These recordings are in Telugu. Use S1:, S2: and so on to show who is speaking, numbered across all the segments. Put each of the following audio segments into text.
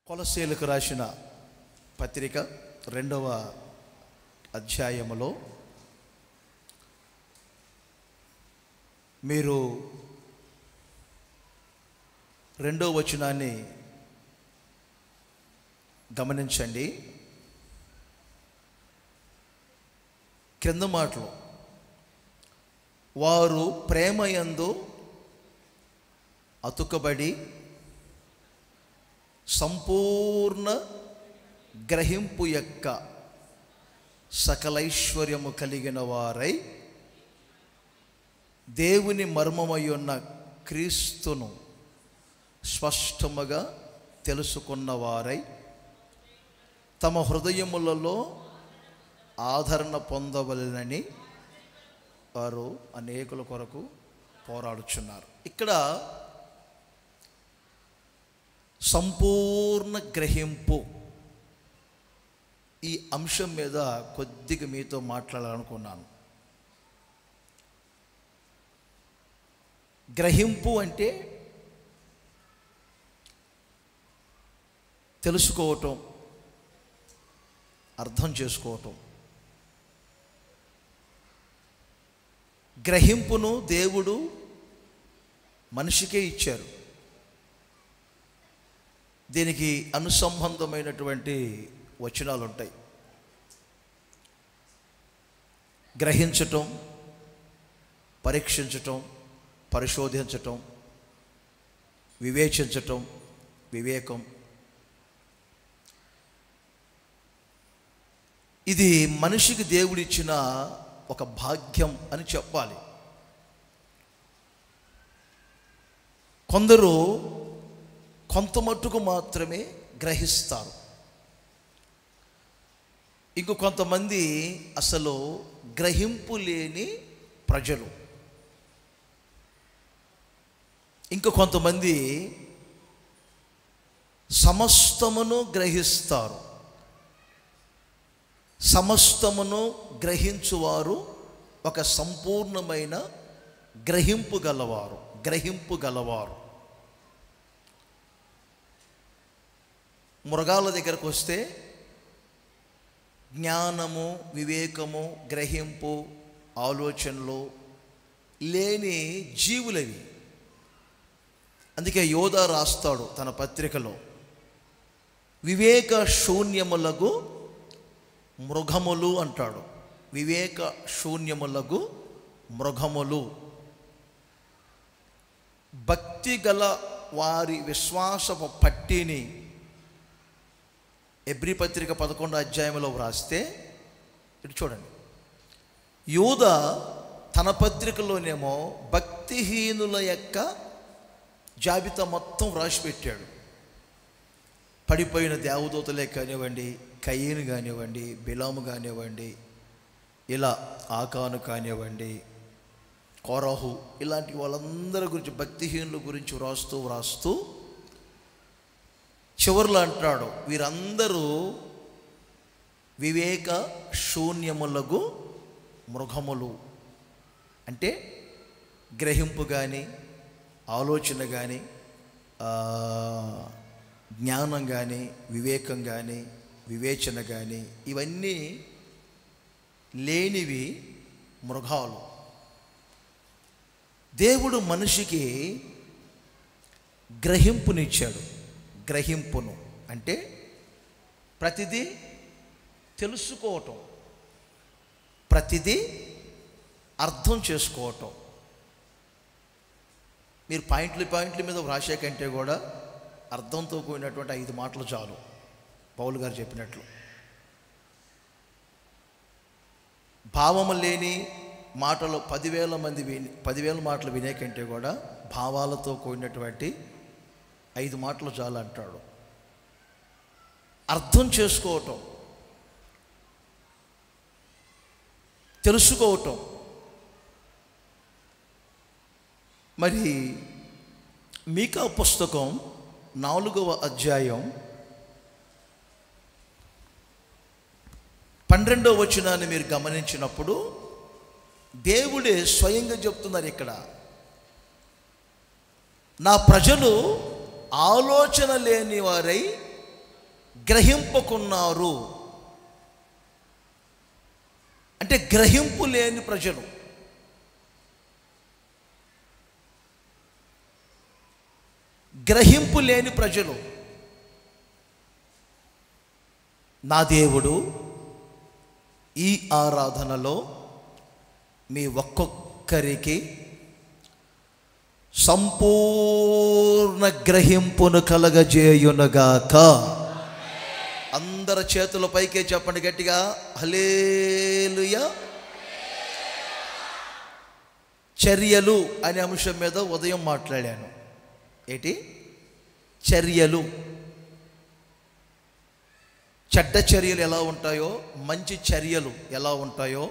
S1: కొలస్సీలకు రాసిన పత్రిక 2వ అధ్యాయములో మీరు 2వ వచనాన్ని గమనించండి. క్రింద మాటలు, వారు ప్రేమయందు అతుకబడి సంపూర్ణ గ్రహింపు యొక్క సకలైశ్వర్యము కలిగిన వారై దేవుని మర్మమై ఉన్న క్రీస్తును స్పష్టముగా తెలుసుకున్న వారై తమ హృదయములలో ఆదరణ పొందవలెనని వారు అనేకుల కొరకు పోరాడుచున్నారు. ఇక్కడ సంపూర్ణ గ్రహింపు ఈ అంశం మీద కొద్దిగా మీతో మాట్లాడాలనుకున్నాను. గ్రహింపు అంటే తెలుసుకోవటం, అర్థం చేసుకోవటం. గ్రహింపును దేవుడు మనిషికే ఇచ్చారు. దీనికి అనుసంబంధమైనటువంటి వచనాలు ఉంటాయి. గ్రహించటం, పరీక్షించటం, పరిశోధించటం, వివేచించటం, వివేకం. ఇది మనిషికి దేవుడిచ్చిన ఒక భాగ్యం అని చెప్పాలి. కొందరు కొంత మట్టుకు మాత్రమే గ్రహిస్తారు, ఇంకో కొంతమంది అసలు గ్రహింపు లేని ప్రజలు, ఇంకో కొంతమంది సమస్తమును గ్రహిస్తారు. సమస్తమును గ్రహించువారు ఒక సంపూర్ణమైన గ్రహింపు గలవారు. మృగాల దగ్గరకు వస్తే జ్ఞానము, వివేకము, గ్రహింపు, ఆలోచనలు లేని జీవులవి. అందుకే యోధ రాస్తాడు తన పత్రికలో, వివేక శూన్యములకు మృగములు అంటాడు. వివేక శూన్యములకు మృగములు. భక్తి గల వారి విశ్వాసపు పట్టిని ఎబ్రీ పత్రిక 11వ అధ్యాయంలో వ్రాస్తే, ఇటు చూడండి, యూద తన పత్రికలోనేమో భక్తిహీనుల యొక్క జాబితా మొత్తం వ్రాసిపెట్టాడు. పడిపోయిన దేవదూతలే కానివ్వండి, కయీను కానివ్వండి, బిలాము కానివ్వండి, ఇలా ఆకాను కానివ్వండి, కోరహు, ఇలాంటి వాళ్ళందరి గురించి, భక్తిహీనుల గురించి వ్రాస్తూ చివర్లో అంటాడు, వీరందరూ వివేక శూన్యములకు మృగములు. అంటే గ్రహింపు కానీ, ఆలోచన కానీ, జ్ఞానం కానీ, వివేకం కానీ, వివేచన కానీ, ఇవన్నీ లేనివి మృగాలు. దేవుడు మనిషికి గ్రహింపునిచ్చాడు. గ్రహింపును అంటే ప్రతిదీ తెలుసుకోవటం, ప్రతిదీ అర్థం చేసుకోవటం. మీరు పాయింట్ల మీద వ్రాసే కంటే కూడా అర్థంతో కూడినటువంటి 5 మాటలు చాలు. పౌలు గారు చెప్పినట్లు, భావము లేని మాటలు 10,000 మాటలు వినే కంటే కూడా భావాలతో కూడినటువంటి 5 మాటలు చాలు అంటాడు. అర్థం చేసుకోవటం, తెలుసుకోవటం. మరి మీకా పుస్తకం 4వ అధ్యాయం 12వ వచనాన్ని మీరు గమనించినప్పుడు దేవుడే స్వయంగా చెప్తున్నారు ఇక్కడ, నా ప్రజలు ఆలోచన లేని వారై గ్రహింపకున్నారు. అంటే గ్రహింపు లేని ప్రజలు. గ్రహింపు లేని ప్రజలు. నా దేవుడు ఈ ఆరాధనలో మీ ఒక్కొక్కరికి సంపూర్ణ గ్రహింపును కలగజేయునుగాక. అందరి చేతుల పైకే చెప్పండి గట్టిగా, హల్లెలూయా. చర్యలు అనే అంశం మీద ఉదయం మాట్లాడాను. ఏంటి చర్యలు? చెడ్డ చర్యలు ఎలా ఉంటాయో, మంచి చర్యలు ఎలా ఉంటాయో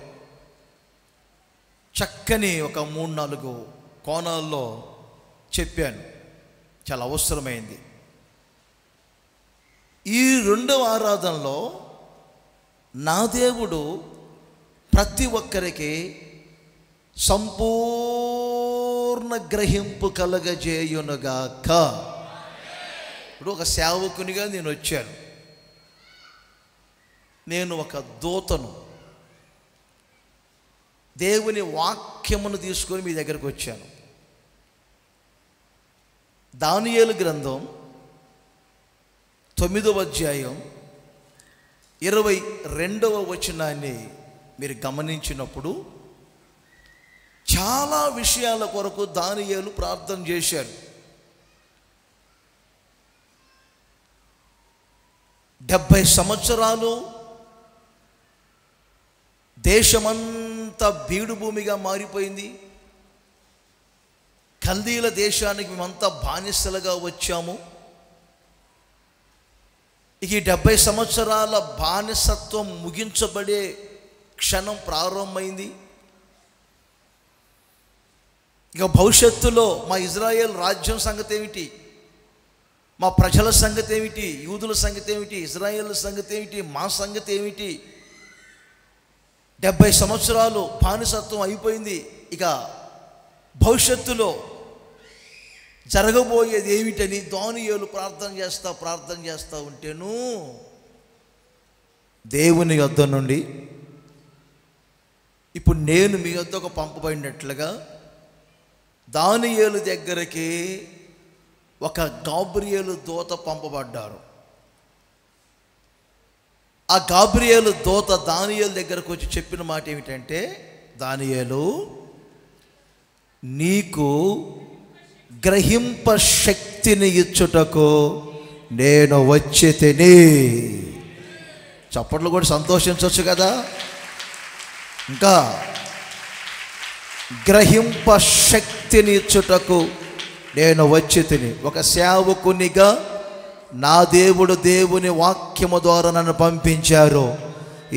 S1: చక్కని ఒక 3-4 కోణాల్లో చెప్పాను. చాలా అవసరమైంది. ఈ 2వ ఆరాధనలో నా దేవుడు ప్రతి ఒక్కరికి సంపూర్ణ గ్రహింపు కలగజేయునుగాక. ఇప్పుడు ఒక సేవకునిగా నేను వచ్చాను. నేను ఒక దూతను. దేవుని వాక్యమును తీసుకొని మీ దగ్గరకు వచ్చాను. దానియేలు గ్రంథం 9వ అధ్యాయం 22వ వచనాన్ని మీరు గమనించినప్పుడు చాలా విషయాల కొరకు దానియేలు ప్రార్థన చేశారు. 70 సంవత్సరాలు దేశమంతా బీడు భూమిగా మారిపోయింది. కల్దీల దేశానికి మేమంతా బానిసలుగా వచ్చాము. ఇక ఈ 70 సంవత్సరాల బానిసత్వం ముగించబడే క్షణం ప్రారంభమైంది. ఇక భవిష్యత్తులో మా ఇజ్రాయేల్ రాజ్యం సంగతి ఏమిటి, మా ప్రజల సంగతి ఏమిటి, యూదుల సంగతి ఏమిటి, ఇజ్రాయేల్ సంగతి ఏమిటి, మా సంగతి ఏమిటి? 70 సంవత్సరాలు బానిసత్వం అయిపోయింది. ఇక భవిష్యత్తులో జరగబోయేది ఏమిటని దానియేలు ప్రార్థన చేస్తా ఉంటేను దేవుని యొద్ద నుండి ఇప్పుడు నేను మీ యొద్దకు పంపబడినట్లుగా దానియేలు దగ్గరికి ఒక గాబ్రియేలు దూత పంపబడ్డారు. ఆ గాబ్రియేలు దూత దానియేలు దగ్గరకు వచ్చి చెప్పిన మాట ఏమిటంటే, దానియేలు, నీకు గ్రహింప శక్తిని ఇచ్చుటకు నేను వచ్చి తిని. చప్పట్లు కూడా సంతోషించవచ్చు కదా. ఇంకా గ్రహింప శక్తిని ఇచ్చుటకు నేను వచ్చి తిని. ఒక సేవకునిగా నా దేవుడు దేవుని వాక్యము ద్వారా నన్ను పంపించారు.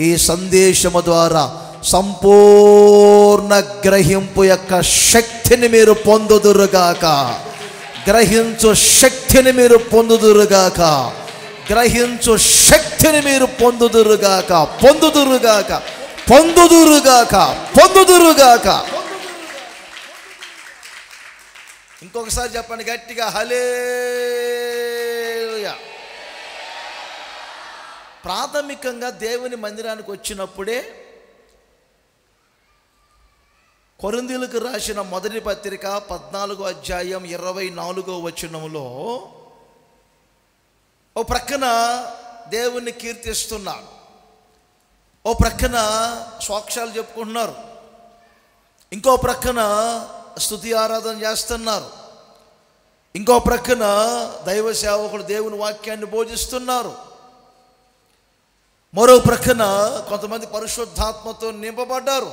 S1: ఈ సందేశము ద్వారా సంపూర్ణ గ్రహింపు యొక్క శక్తిని మీరు పొందుదురుగాక. గ్రహించు శక్తిని మీరు పొందుదురుగాక. గ్రహించు శక్తిని మీరు పొందుదురుగాక. పొందుదురుగాక. పొందుదురుగాక. పొందుదురుగాక. ఇంకొకసారి చెప్పండి గట్టిగా, హల్లెలూయా. ప్రాథమికంగా దేవుని మందిరానికి వచ్చినప్పుడే కొరింథీయులకు రాసిన మొదటి పత్రిక 14వ అధ్యాయం 24వ వచనంలో ఓ ప్రక్కన దేవుణ్ణి కీర్తిస్తున్నారు, ఓ ప్రక్కన సాక్ష్యాలు చెప్పుకుంటున్నారు, ఇంకో ప్రక్కన స్తుతి ఆరాధన చేస్తున్నారు, ఇంకో ప్రక్కన దైవ సేవకుడు దేవుని వాక్యాన్ని బోధిస్తున్నారు, మరో ప్రక్కన కొంతమంది పరిశుద్ధాత్మతో నింపబడ్డారు,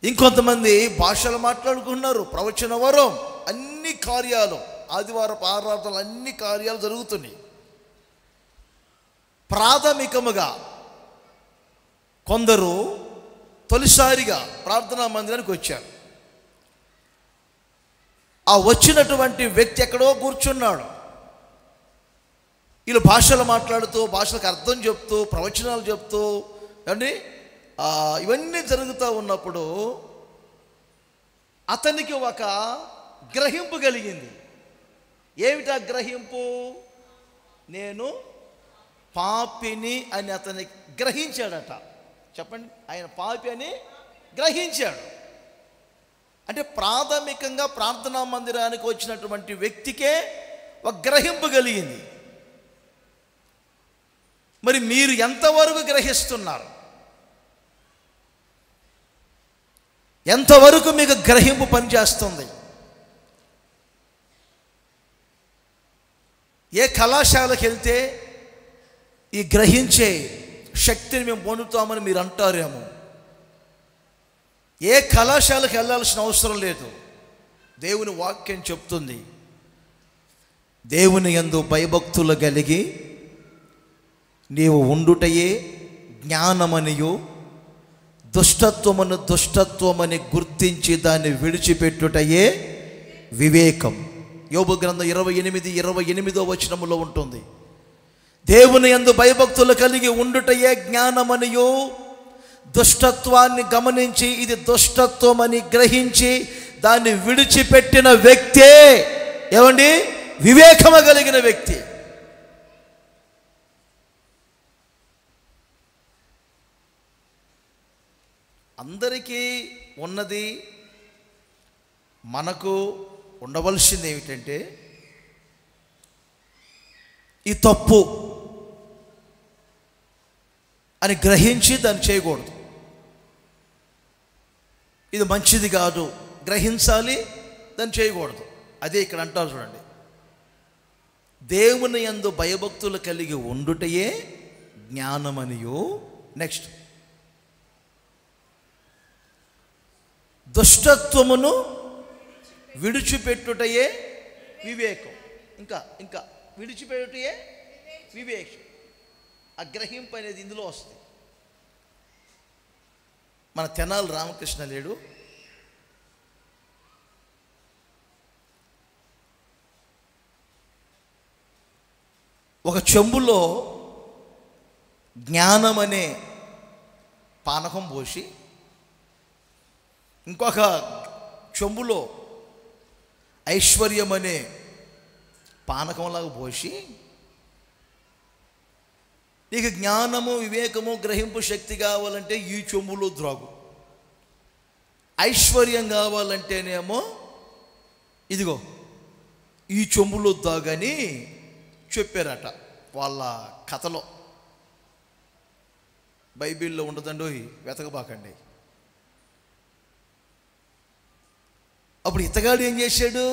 S1: ఇంకొంతమంది భాషలు మాట్లాడుకున్నారు, ప్రవచన వరం, అన్ని కార్యాలు, ఆదివారపు ఆరాధనలు, అన్ని కార్యాలు జరుగుతున్నాయి. ప్రాథమికముగా కొందరు తొలిసారిగా ప్రార్థనా మందిరానికి వచ్చారు. ఆ వచ్చినటువంటి వ్యక్తి ఎక్కడో కూర్చున్నాడు. వీళ్ళు భాషలు మాట్లాడుతూ, భాషలకు అర్థం చెప్తూ, ప్రవచనాలు చెప్తూ అండి ఇవన్నీ జరుగుతూ ఉన్నప్పుడు అతనికి ఒక గ్రహింపు కలిగింది. ఏమిటా గ్రహింపు? నేను పాపిని అని అతన్ని గ్రహించాడట. చెప్పండి, ఆయన పాపి అని గ్రహించాడు. అంటే ప్రాథమికంగా ప్రార్థనా మందిరానికి వచ్చినటువంటి వ్యక్తికే ఒక గ్రహింపు కలిగింది. మరి మీరు ఎంతవరకు గ్రహిస్తున్నారు? ఎంతవరకు మీకు గ్రహింపు పనిచేస్తుంది? ఏ కళాశాలకు వెళ్తే ఈ గ్రహించే శక్తిని మేము పొందుతామని మీరు అంటారేమో. ఏ కళాశాలకు వెళ్ళాల్సిన అవసరం లేదు. దేవుని వాక్యం చెప్తుంది, దేవుని యందు భయభక్తులు కలిగి నీవు ఉండుటయే జ్ఞానమనియు, దుష్టత్వమని గుర్తించి దాన్ని విడిచిపెట్టుటయే వివేకం. యోబు గ్రంథం 28:28 వచనములో ఉంటుంది. దేవుని యందు భయభక్తులు కలిగి ఉండుటయే జ్ఞానమనియు, దుష్టత్వాన్ని గమనించి ఇది దుష్టత్వమని గ్రహించి దాన్ని విడిచిపెట్టిన వ్యక్తే ఏమండి వివేకము కలిగిన వ్యక్తి. అందరికీ ఉన్నది, మనకు ఉండవలసింది ఏమిటంటే ఈ తప్పు అని గ్రహించి దాన్ని చేయకూడదు. ఇది మంచిది కాదు గ్రహించాలి, దాన్ని చేయకూడదు. అదే ఇక్కడ అంటారు చూడండి, దేవుని యందు భయభక్తులు కలిగి ఉండుటయే జ్ఞానమనియు, నెక్స్ట్ దుష్టత్వమును విడిచిపెట్టుటయే వివేకం. ఇంకా విడిచిపెట్టుటయే వివేకం. ఆ గ్రహింపు అనేది ఇందులో వస్తుంది. మన తెనాలి రామకృష్ణ లేడు, ఒక చెంబులో జ్ఞానం అనే పానకం పోసి ఇంకొక చెంబులో ఐశ్వర్యం అనే పానకంలాగా పోసి, నీకు జ్ఞానము వివేకము గ్రహింపు శక్తి కావాలంటే ఈ చెంబులో ద్రాగు, ఐశ్వర్యం కావాలంటేనేమో ఇదిగో ఈ చెంబులో దాగని చెప్పారట వాళ్ళ కథలో. బైబిల్లో ఉండదండి, వెతకబాకండి. అప్పుడు ఇతగాడు ఏం చేశాడు,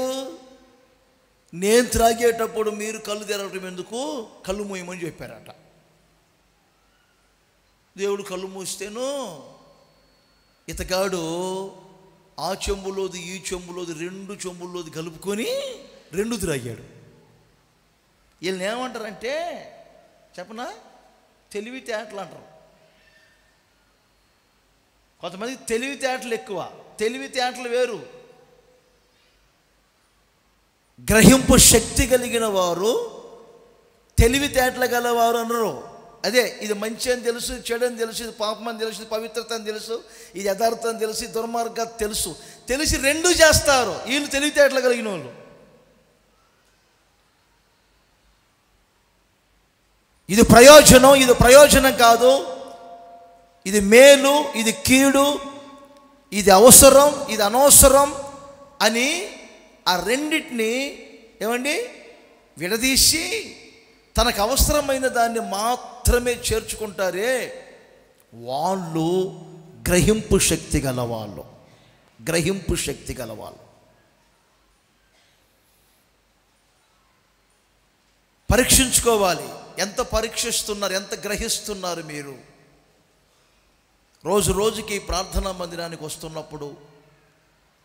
S1: నేను త్రాగేటప్పుడు మీరు కళ్ళు తెరవటం ఎందుకు, కళ్ళు మూయమని చెప్పారట. దేవుడు కళ్ళు మూస్తేను ఇతగాడు ఆ చెంబులోది ఈ చెంబులోది 2 చెంబుల్లోది కలుపుకొని 2 త్రాగాడు. వీళ్ళని ఏమంటారంటే చెప్పనా, తెలివితేటలు అంటారు. కొంతమంది తెలివితేటలు ఎక్కువ. తెలివితేటలు వేరు, గ్రహింపు శక్తి కలిగిన వారు తెలివితేటలు గలవారు అనరు. అదే ఇది మంచి అని తెలుసు, చెడు అని తెలుసు, ఇది పాపం అని తెలుసు, పవిత్రత అని తెలుసు, ఇది యథార్థం అని తెలుసు, దుర్మార్గత తెలుసు, తెలిసి 2 చేస్తారు. వీళ్ళు తెలివితేటలు కలిగిన వాళ్ళు. ఇది ప్రయోజనం, ఇది ప్రయోజనం కాదు, ఇది మేలు, ఇది కీడు, ఇది అవసరం, ఇది అనవసరం అని ఆ రెండింటిని ఏమండి విడదీసి తనకు అవసరమైన దాన్ని మాత్రమే చేర్చుకుంటారే వాళ్ళు గ్రహింపు శక్తి గలవాళ్ళు. గ్రహింపు శక్తి గలవాళ్ళు. పరీక్షించుకోవాలి, ఎంత పరీక్షిస్తున్నారు, ఎంత గ్రహిస్తున్నారు మీరు. రోజు రోజుకి ప్రార్థనా మందిరానికి వస్తున్నప్పుడు,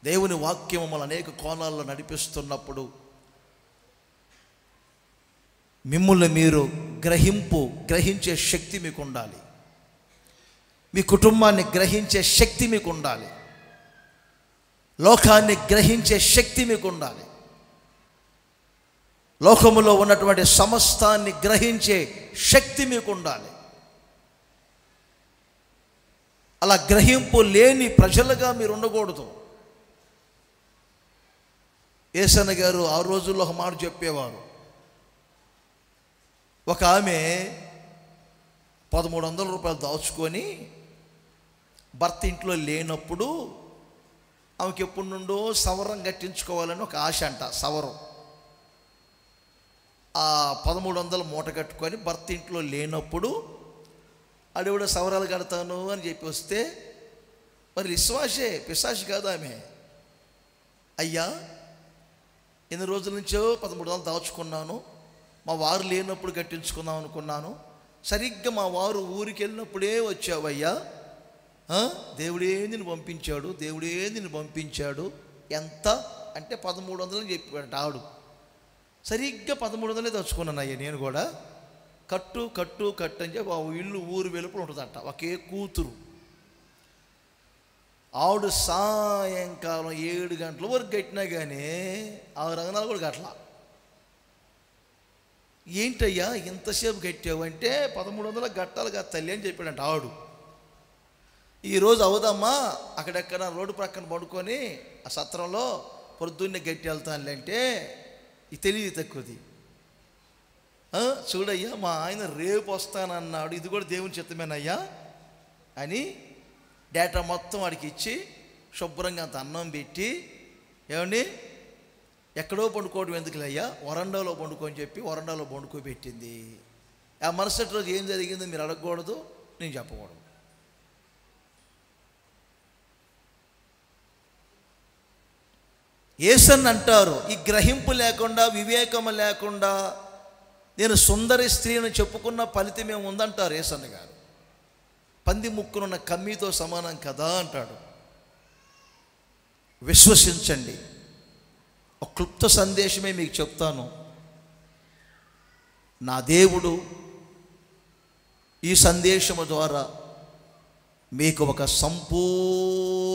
S1: దేవుని వాక్యం మమ్మల్ని అనేక కోణాల్లో నడిపిస్తున్నప్పుడు మిమ్మల్ని మీరు గ్రహించే శక్తి మీకు ఉండాలి. మీ కుటుంబాన్ని గ్రహించే శక్తి మీకు ఉండాలి. లోకాన్ని గ్రహించే శక్తి మీకు ఉండాలి. లోకములో ఉన్నటువంటి సమస్తాన్ని గ్రహించే శక్తి మీకు ఉండాలి. అలా గ్రహింపు లేని ప్రజలుగా మీరు ఉండకూడదు. యేసన్న గారు ఆ రోజుల్లో ఒక మాట చెప్పేవారు. ఒక ఆమె రూపాయలు దాచుకొని భర్త ఇంట్లో లేనప్పుడు ఆమెకి ఎప్పటి నుండో సవరం కట్టించుకోవాలని ఒక ఆశ అంట. సవరం ఆ 1300 మూట కట్టుకొని భర్త ఇంట్లో లేనప్పుడు అడవిడ సవరాలు కడతాను అని చెప్పి వస్తే, మరి విశ్వాసే, పిశాచి కాదు ఆమె. అయ్యా, ఎన్ని రోజుల నుంచో 1300 దాచుకున్నాను, మా వారు లేనప్పుడు కట్టించుకుందాం అనుకున్నాను, సరిగ్గా మా వారు ఊరికి వెళ్ళినప్పుడే వచ్చావయ్యా, దేవుడే నిన్ను పంపించాడు, దేవుడే నిన్ను పంపించాడు. ఎంత అంటే 1300 అని చెప్పాడు ఆవిడ. సరిగ్గా 1300 దాచుకున్నాను అయ్యా నేను కూడా. కట్టు కట్టు కట్టు అని చెప్పి ఆ ఇల్లు ఊరు వెలుపల ఉంటుందంట, ఒకే కూతురు. ఆవిడ సాయంకాలం 7 గంటల వరకు కట్టినా కానీ 6 అంగనాలు కూడా కట్టలా. ఏంటయ్యా ఇంతసేపు కట్టావు అంటే 1300 కట్టాలి కదా తల్లి అని చెప్పాడంట ఆవిడ. ఈరోజు అవుదమ్మా, అక్కడెక్కడ రోడ్డు ప్రక్కన పడుకొని ఆ సత్రంలో పొద్దున్నే గట్టి వెళ్తానులే అంటే ఇది తెలియదు తక్కువది. చూడయ్యా, మా ఆయన రేపు వస్తానన్నాడు, ఇది కూడా దేవుని చిత్తమేనయ్యా అని డేటా మొత్తం వాడికి ఇచ్చి శుభ్రంగా అంత అన్నం పెట్టి, ఏమండి ఎక్కడో పండుకోవడం ఎందుకులయ్యా, వరండాలో పండుకొని చెప్పి వరండాలో పండుకోబెట్టింది. ఆ మరుసటి రోజు ఏం జరిగిందో మీరు అడగకూడదు, నేను చెప్పకూడదు. యేసన్ అంటారు, ఈ గ్రహింపు లేకుండా, వివేకము లేకుండా నేను సుందరి స్త్రీని చెప్పుకున్న ఫలితం ఏముందంటారు యేసన్న గారు. పంది ముక్కునున్న కమ్మీతో సమానం కదా అంటాడు. విశ్వసించండి. ఒక క్లుప్త సందేశమే మీకు చెప్తాను. నా దేవుడు ఈ సందేశము ద్వారా మీకు ఒక సంపూర్ణ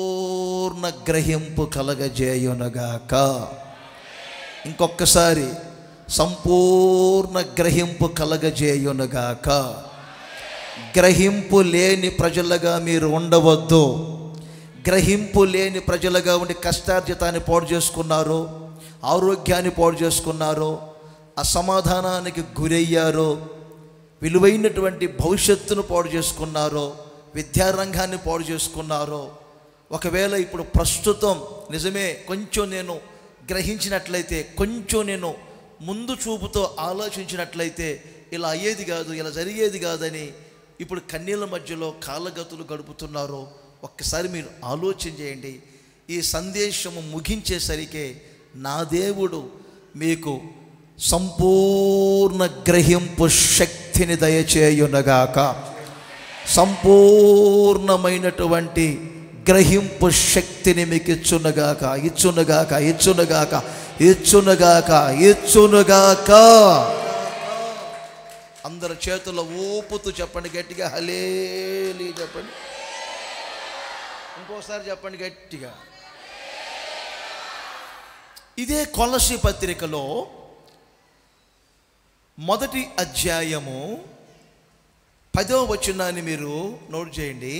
S1: గ్రహింపు కలగజేయునగాక. ఇంకొకసారి సంపూర్ణ గ్రహింపు కలగజేయునగాక. గ్రహింపు లేని ప్రజలుగా మీరు ఉండవద్దు. గ్రహింపు లేని ప్రజలుగా ఉండి కష్టార్జితాన్ని పాడు చేసుకున్నారు, ఆరోగ్యాన్ని పాడు చేసుకున్నారు, అసమాధానానికి గురయ్యారు, విలువైనటువంటి భవిష్యత్తును పాడు చేసుకున్నారు, విద్యారంగాన్ని పాడు చేసుకున్నారు. ఒకవేళ ఇప్పుడు ప్రస్తుతం నిజమే కొంచెం నేను గ్రహించినట్లయితే, కొంచెం నేను ముందు చూపుతో ఆలోచించినట్లయితే ఇలా అయ్యేది కాదు, ఇలా జరిగేది కాదని ఇప్పుడు కన్నీళ్ళ మధ్యలో కాలగతులు గడుపుతున్నారు. ఒక్కసారి మీరు ఆలోచన చేయండి. ఈ సందేశము ముగించేసరికి నా దేవుడు మీకు సంపూర్ణ గ్రహింపు శక్తిని దయచేయునగాక. సంపూర్ణమైనటువంటి గ్రహింపు శక్తిని మీకు ఇచ్చునగాక, ఇచ్చునగాక, ఇచ్చునగాక, ఇచ్చునగాక, ఇచ్చునగాక. అందరు చేతుల్లో ఊపుతూ చెప్పండి గట్టిగా, హల్లెలూయా చెప్పండి. ఇంకోసారి చెప్పండి గట్టిగా. ఇదే కొలస్సీ పత్రికలో 1వ అధ్యాయము 10వ వచనాన్ని మీరు నోట్ చేయండి.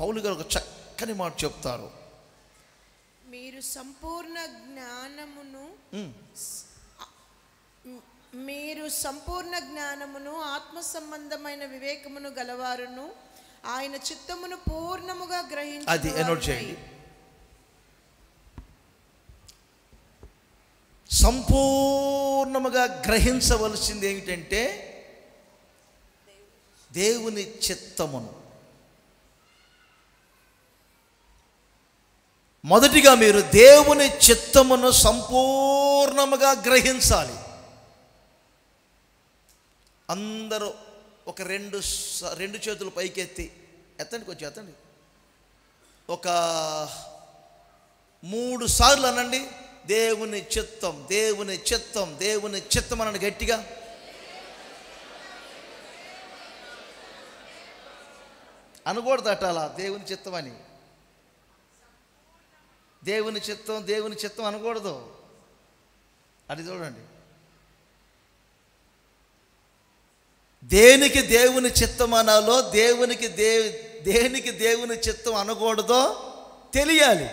S1: పౌలు గారు ఒక చక్కని మాట చెప్తారు.
S2: మీరు సంపూర్ణ జ్ఞానమును ఆత్మ సంబంధమైన వివేకమును గలవారును ఆయన చిత్తమును పూర్ణముగా గ్రహించు.
S1: అది నోట్ చేయండి. సంపూర్ణముగా గ్రహించవలసింది ఏమిటంటే దేవుని చిత్తమును. మొదటిగా మీరు దేవుని చిత్తమును సంపూర్ణముగా గ్రహించాలి. అందరూ ఒక రెండు చేతులు పైకెత్తి ఎత్తండి, కొంచెం ఎత్తండి. ఒక 3 సార్లు అనండి, దేవుని చిత్తం, దేవుని చిత్తం, దేవుని చిత్తం అనండి గట్టిగా. అనకూడదట అలా దేవుని చిత్తం అని. దేవుని చిత్తం, దేవుని చిత్తం అనకూడదు. అది చూడండి, దేనికి దేవుని చిత్తం అనాలో, దేనికి దేవుని చిత్తం అనకూడదో తెలియాలి.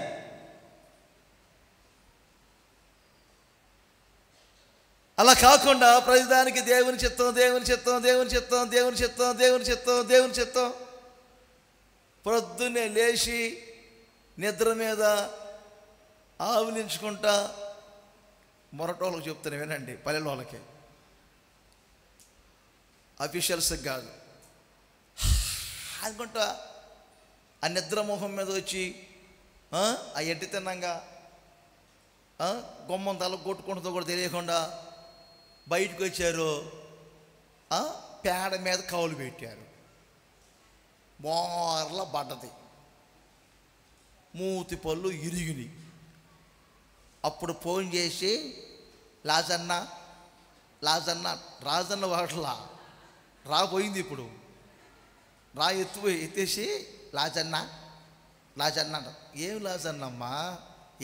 S1: అలా కాకుండా ప్రతిదానికి దేవుని చిత్తం, దేవుని చిత్తం, దేవుని చిత్తం, దేవుని చిత్తం, దేవుని చిత్తం, దేవుని చిత్తం. పొద్దున్నే లేచి నిద్ర మీద ఆవులించుకుంటా, మొరటోళ్ళకి చెప్తాను వినండి, పల్లెల వాళ్ళకి, అఫీషియల్స్కి కాదు, అనుకుంటా ఆ నిద్ర మొహం మీద వచ్చి ఆ ఎడ్డి తిన్నంగా గుమ్మం తల కొట్టుకుంటుందో కూడా తెలియకుండా బయటకు వచ్చారు, పేడ మీద కౌలు పెట్టారు, మోర్ల పడ్డది, మూతి పళ్ళు ఇరిగినాయి. అప్పుడు ఫోన్ చేసి రాజన్న వాటలా రాపోయింది, ఇప్పుడు ఎత్తేసి లాజన్న అంట. ఏం లాజన్నమ్మా,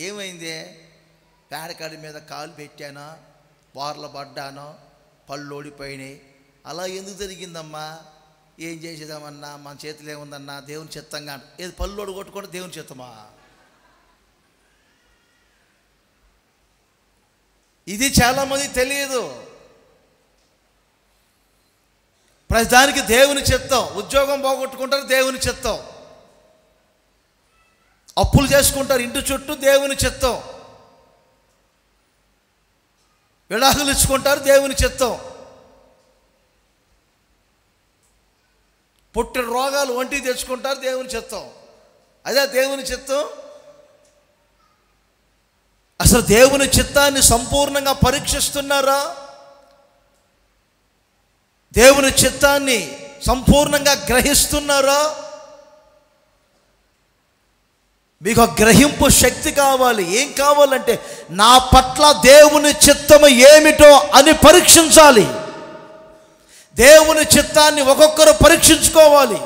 S1: ఏమైంది? పేడకాడి మీద కాలు పెట్టానో, బోర్ల పడ్డానో, పళ్ళు ఓడిపోయినాయి. అలా ఎందుకు జరిగిందమ్మా? ఏం చేసేదామన్నా, మన చేతిలో ఏముందన్నా, దేవుని చిత్తంగా. ఏది పళ్ళు కొట్టుకుంటే దేవుని చిత్తమా? ఇది చాలామంది తెలియదు. ప్రతిదానికి దేవుని చిత్తం. ఉద్యోగం పోగొట్టుకుంటారు, దేవుని చిత్తం. అప్పులు చేసుకుంటారు ఇంటి చుట్టూ, దేవుని చిత్తం. విడాకులు ఇచ్చుకుంటారు, దేవుని చిత్తం. పుట్టిన రోగాలు ఒంటికి తెచ్చుకుంటారు, దేవుని చిత్తం. అదే దేవుని చిత్తం. అసలు దేవుని చిత్తాన్ని సంపూర్ణంగా పరీక్షిస్తున్నారా? దేవుని చిత్తాన్ని సంపూర్ణంగా గ్రహిస్తున్నారా? మీకు గ్రహింపు శక్తి కావాలి. ఏం కావాలంటే, నా పట్ల దేవుని చిత్తము ఏమిటో అని పరీక్షించాలి. దేవుని చిత్తాన్ని ఒక్కొక్కరు పరీక్షించుకోవాలి.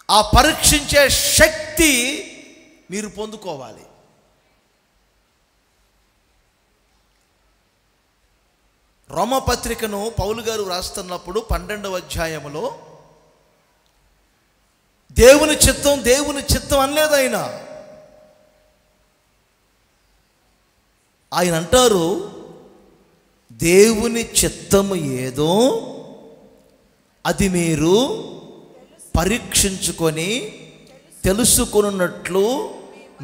S1: ఆ పరీక్షించే శక్తి మీరు పొందుకోవాలి. రోమపత్రికను పౌలు గారు రాస్తున్నప్పుడు 12వ అధ్యాయములో దేవుని చిత్తం అనలేదు ఆయన అంటారు, దేవుని చిత్తము ఏదో అది మీరు పరీక్షించుకొని తెలుసుకున్నట్లు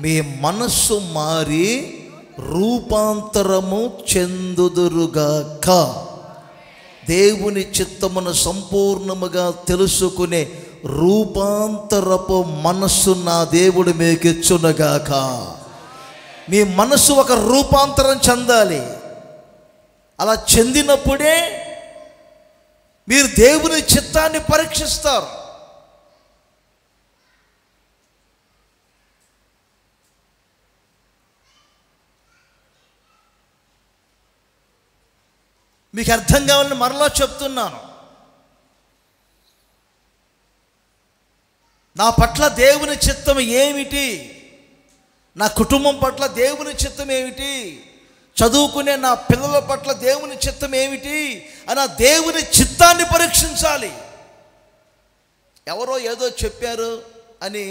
S1: మీ మనస్సు మారి రూపాంతరము చెందుదురుగాక. దేవుని చిత్తమును సంపూర్ణముగా తెలుసుకునే రూపాంతరపు మనస్సు నా దేవుడు మీకు ఇచ్చునుగాక. మీ మనస్సు ఒక రూపాంతరం చెందాలి. అలా చెందినప్పుడే మీరు దేవుని చిత్తాన్ని పరీక్షిస్తారు. మీకు అర్థం కావాలని మరలా చెప్తున్నాను. నా పట్ల దేవుని చిత్తం ఏమిటి? నా కుటుంబం పట్ల దేవుని చిత్తం ఏమిటి? చదువుకునే నా పిల్లల పట్ల దేవుని చిత్తం ఏమిటి అని దేవుని చిత్తాన్ని పరీక్షించాలి. ఎవరో ఏదో చెప్పారు అని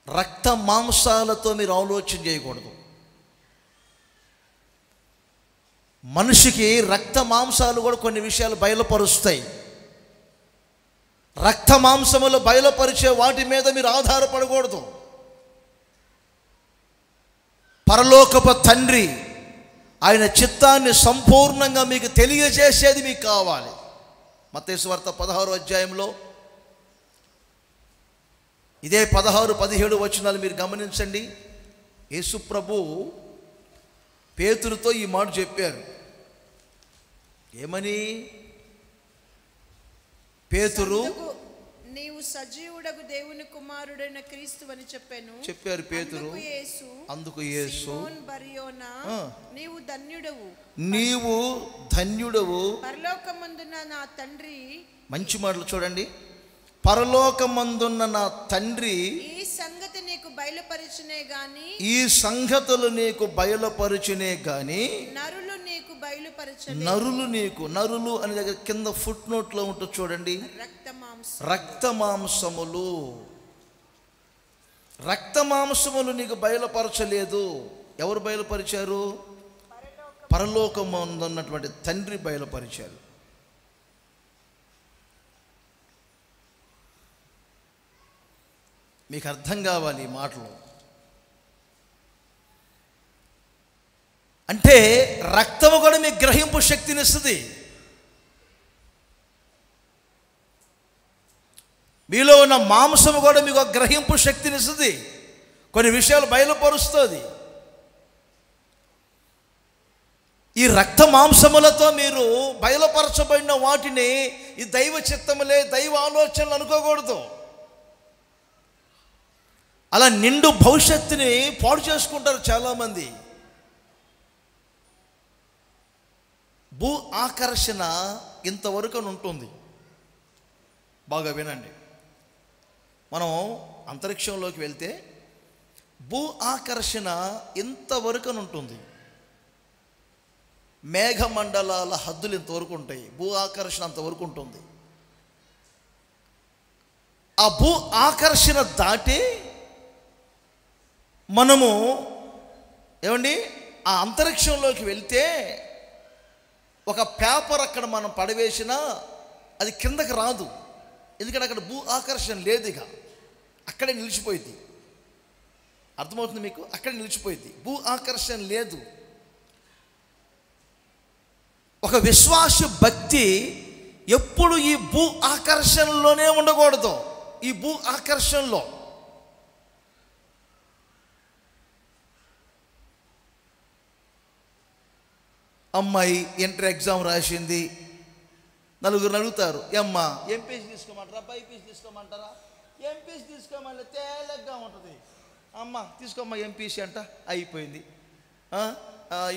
S1: రక్త మాంసాలతో మీరు ఆలోచన చేయకూడదు. మనిషికి రక్త మాంసాలు కూడా కొన్ని విషయాలు బయలుపరుస్తాయి. రక్త మాంసములు బయలుపరిచే వాటి మీద మీరు ఆధారపడకూడదు. పరలోకపు తండ్రి ఆయన చిత్తాన్ని సంపూర్ణంగా మీకు తెలియజేసేది మీకు కావాలి. మత్తయి సువార్త 16వ అధ్యాయంలో ఇదే 16-17 వచనాలు మీరు గమనించండి. యేసు ప్రభు పేతురుతో ఈ మాట చెప్పారు. ఏమని? పేతురు,
S2: నీవు సజీవుడగు దేవుని కుమారుడైన క్రీస్తు అని చెప్పారు పేతురు.
S1: అందుకు యేసు,
S2: నీవు ధన్యుడవు,
S1: నీవు ధన్యుడవు,
S2: పరలోకమందున్న నా తండ్రి.
S1: మంచి మాటలు చూడండి. పరలోకమందున్న నా తండ్రి
S2: ఈ సంగతి నీకు బయలుపరిచినే గాని,
S1: ఈ సంగతులు నీకు బయలుపరిచినే గాని
S2: నరులు నీకు బయలుపరచలేదు.
S1: నరులు అనే దగ్గర కింద ఫుట్ నోట్లో ఉంటుంది చూడండి, రక్త మాంసములు. రక్త మాంసములు నీకు బయలుపరచలేదు. ఎవరు బయలుపరిచారు? పరలోకమందున్నటువంటి తండ్రి బయలుపరిచారు. మీకు అర్థం కావాలి ఈ మాటలు. అంటే రక్తము కూడా మీకు గ్రహింపు శక్తిని ఇస్తుంది. మీలో ఉన్న మాంసము కూడా మీకు ఒక గ్రహింపు శక్తిని ఇస్తుంది. కొన్ని విషయాలు బయలుపరుస్తుంది. ఈ రక్త మాంసములతో మీరు బయలుపరచబడిన వాటిని ఈ దైవ చిత్తములే, దైవ ఆలోచనలు అనుకోకూడదు. అలా నిండు భవిష్యత్తుని పాడు చేసుకుంటారు చాలామంది. భూ ఆకర్షణ ఇంతవరకు ఉంటుంది. బాగా వినండి. మనం అంతరిక్షంలోకి వెళ్తే భూ ఆకర్షణ ఇంతవరకు ఉంటుంది. మేఘమండలాల హద్దులు ఇంతవరకు ఉంటాయి. భూ ఆకర్షణ అంతవరకు ఉంటుంది. ఆ భూ ఆకర్షణ దాటి మనము ఆ అంతరిక్షంలోకి వెళ్తే ఒక పేపర్ అక్కడ మనం పడవేసినా అది కిందకి రాదు. ఎందుకంటే అక్కడ భూ ఆకర్షణ లేదు. ఇక అక్కడే నిలిచిపోయింది. అర్థమవుతుంది మీకు? అక్కడే నిలిచిపోయింది. భూ ఆకర్షణ లేదు. ఒక విశ్వాస భక్తి ఎప్పుడు ఈ భూ ఆకర్షణలోనే ఉండకూడదు. ఈ భూ ఆకర్షణలో అమ్మాయి ఇంటర్ ఎగ్జామ్ రాసింది. నలుగురు అడుగుతారు, అమ్మా ఎంపీసీ తీసుకోమంటారా, బైపీసీ తీసుకోమంటారా? ఎంపీసీ తీసుకోమని తేలిగ్గా ఉంటుంది. అమ్మ తీసుకోమ్మా ఎంపీసీ అంట. అయిపోయింది.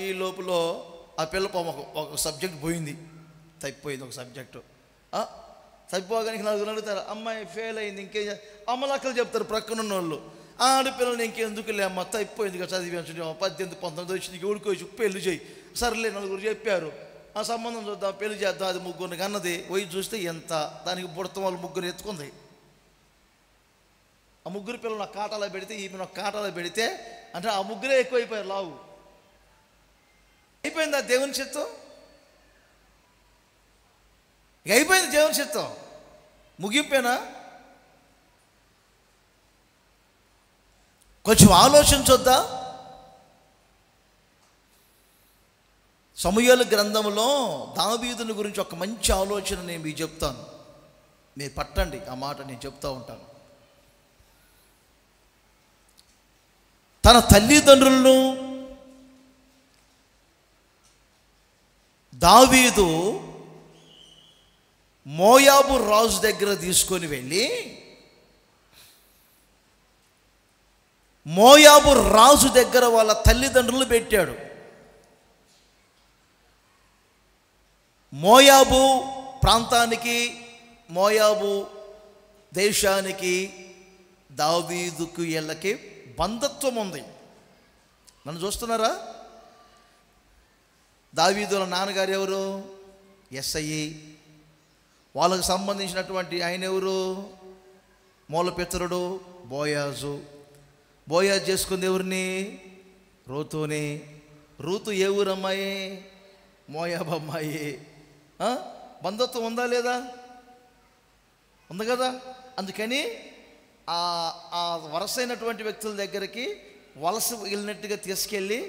S1: ఈ లోపల ఆ పిల్ల ఒక సబ్జెక్ట్ పోయింది, తప్పిపోయింది. ఒక సబ్జెక్టు తప్పిపోగానే నలుగురు అడుగుతారు, అమ్మాయి ఫెయిల్ అయింది, ఇంకేం? అమ్మలక్కలు చెప్తారు ప్రక్కనున్న వాళ్ళు, ఆడపిల్లలు ఇంకెందుకులే అమ్మ, తప్పిపోయింది కదా, చదివి 18, 19 వచ్చింది, ఊడికోవచ్చు, పెళ్లి చేయి. సర్లే నలుగురు చెప్పారు, ఆ సంబంధం చూద్దాం, పెళ్లి చేద్దాం. అది ముగ్గురిని కన్నది. పోయి చూస్తే ఎంత, దానికి పుడతాం వాళ్ళు ముగ్గురు ఎత్తుకుంది. ఆ ముగ్గురు పిల్లలు నాకు కాటాలో పెడితే, ఈమె నాకు కాటాలో పెడితే అంటే ఆ ముగ్గురే ఎక్కువైపోయారు లావు. అయిపోయింది ఆ దేవుని చిత్తం. ఇక అయిపోయింది దేవుని చిత్తం. ముగింపేనా? కొంచెం ఆలోచించొద్దా? సమూయేలు గ్రంథంలో దావీదుని గురించి ఒక మంచి ఆలోచన నేను మీకు చెప్తాను. మీరు పట్టండి ఆ మాట, నేను చెప్తూ ఉంటాను. తన తల్లిదండ్రులను దావీదు మోయాబు రాజు దగ్గర తీసుకొని వెళ్ళి, మోయాబు రాజు దగ్గర వాళ్ళ తల్లిదండ్రులు పెట్టాడు. మోయాబు ప్రాంతానికి, మోయాబు దేశానికి దావీదుకు వీళ్ళకి బంధత్వం ఉంది. నన్ను చూస్తున్నారా? దావీదుల నాన్నగారు ఎవరు? యెస్సయి. వాళ్ళకు సంబంధించినటువంటి ఆయన ఎవరు? మూలపితరుడు బోయాజు. బోయాజు చేసుకుంది ఎవరిని? రూతుని. రూతు ఏ ఊరు అమ్మాయి? మోయాబు అమ్మాయి. బంధుత్వం ఉందా లేదా? ఉంది కదా. అందుకని ఆ వరసైనటువంటి వ్యక్తుల దగ్గరికి వలస వెళ్ళినట్టుగా తీసుకెళ్ళి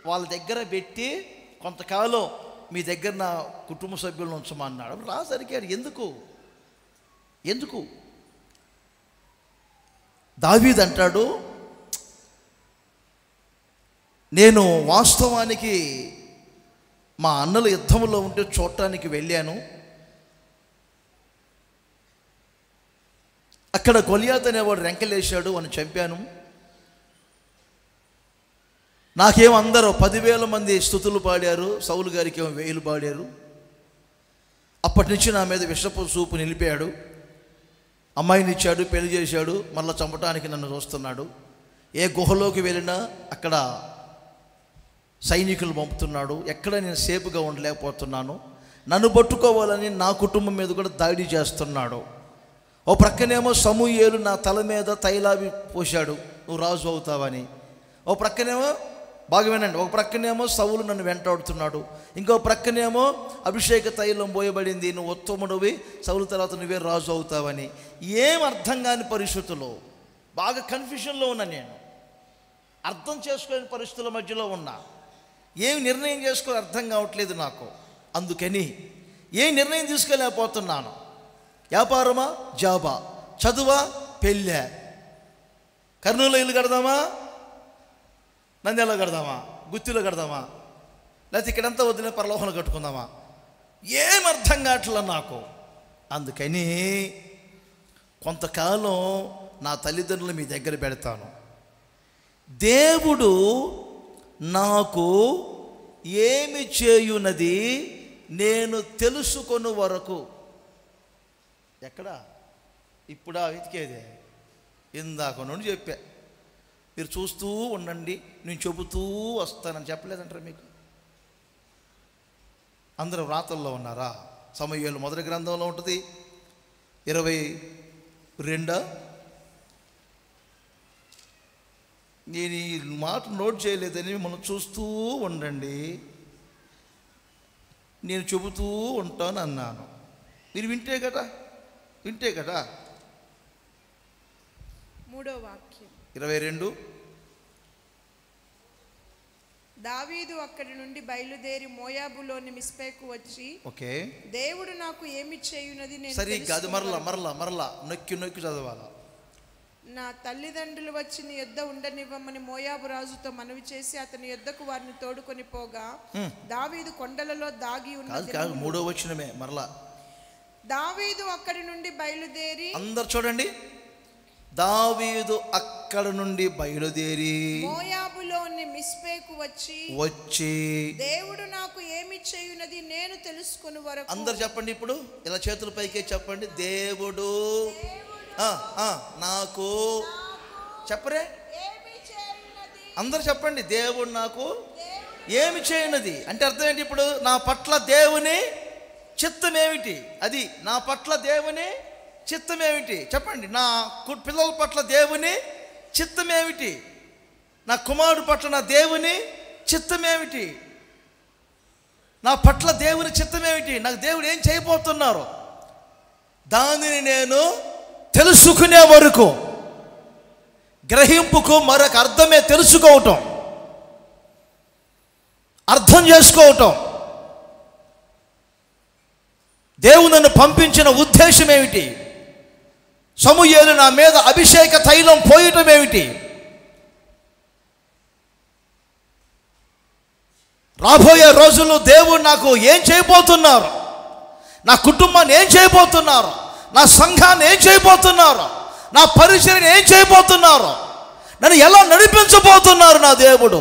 S1: వాళ్ళ దగ్గర పెట్టి కొంతకాలం మీ దగ్గర నా కుటుంబ సభ్యులను ఉంచమన్నాడు. రాజు అడిగాడు, ఎందుకు? దావీదు అంటాడు, నేను వాస్తవానికి మా అన్నలు యుద్ధంలో ఉంటే చూడటానికి వెళ్ళాను. అక్కడ గొలియాతు అనేవాడు రెంకలేశాడు, అని చంపాను. నాకేమో అందరూ 10,000 మంది స్తుతులు పాడారు, సౌలు గారికి ఏమో 1000 పాడారు. అప్పటి నుంచి నా మీద విషపు చూపు నిలిపాడు. అమ్మాయిని ఇచ్చాడు, పెళ్లి చేశాడు, మళ్ళీ చంపటానికి నన్ను చూస్తున్నాడు. ఏ గుహలోకి వెళ్ళినా అక్కడ సైనికులు పంపుతున్నాడు. ఎక్కడ నేను సేఫ్గా ఉండలేకపోతున్నాను. నన్ను పట్టుకోవాలని నా కుటుంబం మీద కూడా దాడి చేస్తున్నాడు. ఓ ప్రక్కనేమో సమూయేలు నా తల మీద తైలావి పోశాడు, నువ్వు రాజు అవుతావని. ఓ ప్రక్కనేమో బాగా వినండి, ఒక ప్రక్కనేమో సౌలు నన్ను వెంటాడుతున్నాడు, ఇంకో ప్రక్కనేమో అభిషేక తైలం పోయబడింది, నువ్వు ఉత్తముడివి, సౌలు తర్వాత నువ్వే రాజు అవుతావని. ఏం అర్థం కాని పరిస్థితుల్లో బాగా కన్ఫ్యూషన్లో ఉన్నా, నేను అర్థం చేసుకోలేని పరిస్థితుల మధ్యలో ఉన్నా. ఏం నిర్ణయం చేసుకోవాలి అర్థం కావట్లేదు నాకు. అందుకని ఏం నిర్ణయం తీసుకోలేకపోతున్నాను. వ్యాపారమా, జాబా, చదువా, పెళ్ళా, కర్నూలులో ఇల్లు కడదామా, నంద్యాలలో కడదామా, గుత్తిలో కడదామా, లేకపోతే ఇక్కడంతా వదిలే పరలోకంలో కట్టుకుందామా, ఏం అర్థం కావట్లా నాకు. అందుకని కొంతకాలం నా తల్లిదండ్రులు మీ దగ్గర పెడతాను. దేవుడు నాకు ఏమి చేయునది నేను తెలుసుకొను వరకు. ఎక్కడ ఇప్పుడా వెతికేదే? ఇందాక నుండి చెప్పా, మీరు చూస్తూ ఉండండి, నేను చెబుతూ వస్తానని చెప్పలేదంటారా మీకు? అందరూ వ్రాతల్లో ఉన్నారా? సమూయేలు మొదటి గ్రంథంలో ఉంటుంది 22. నేను ఈ మాట నోట్ చేయలేదని మనం చూస్తూ ఉండండి, నేను చెబుతూ ఉంటాను అన్నాను. మీరు వింటే కదా
S2: 3వ వాక్యం
S1: 22.
S2: దావీదు అక్కడి నుండి బయలుదేరి మోయాబులోని మిస్పేకు వచ్చి,
S1: ఓకే,
S2: దేవుడు నాకు ఏమి చేయునది నేను
S1: సరిగ్గా అది మరలా నొక్కి చదవాలా.
S2: నా తల్లిదండ్రులు వచ్చి నీ యొద్ద ఉండనివ్వమని మోయాబు రాజుతో మనవి చేసి అతని యొద్దకు వారిని తోడుకొని పోగా, దావీదు కొండలలో దాగి ఉన్న
S1: 3వ వచనమే మరలా.
S2: దావీదు అక్కడి నుండి బయలుదేరి, అందరు
S1: చూడండి, దావీదు అక్కడ నుండి బయలుదేరి
S2: మోయాబులోని మిస్పేకు వచ్చి దేవుడు నాకు ఏమి చేయునది నేను తెలుసుకుని వరకు.
S1: అందరు చెప్పండి, ఇప్పుడు ఇలా చేతుల పైకే చెప్పండి, దేవుడు నాకు చెప్పరే. అందరు చెప్పండి, దేవుడు నాకు ఏమి చేయనది అంటే అర్థం ఏంటి? ఇప్పుడు నా పట్ల దేవుని చిత్తం ఏమిటి? అది నా పట్ల దేవుని చిత్తం ఏమిటి చెప్పండి. నా పిల్లల పట్ల దేవుని చిత్తం ఏమిటి? నా కుమారుడు పట్ల నా దేవుని చిత్తం ఏమిటి? నా పట్ల దేవుని చిత్తం ఏమిటి? నాకు దేవుడు ఏం చేయబోతున్నారు? దానిని నేను తెలుసుకునే వరకు, గ్రహింపుకు మరొక అర్థమే తెలుసుకోవటం, అర్థం చేసుకోవటం. దేవుడు నన్ను పంపించిన ఉద్దేశం ఏమిటి? సమూయేలు నా మీద అభిషేక తైలం పోయటం ఏమిటి? రాబోయే రోజుల్లో దేవుడు నాకు ఏం చేయబోతున్నారు? నా కుటుంబాన్ని ఏం చేయబోతున్నారు? నా సంఘాన్ని ఏం చేయబోతున్నారు? నా పరిచర్యను ఏం చేయబోతున్నారు? నన్ను ఎలా నడిపించబోతున్నారు నా దేవుడు?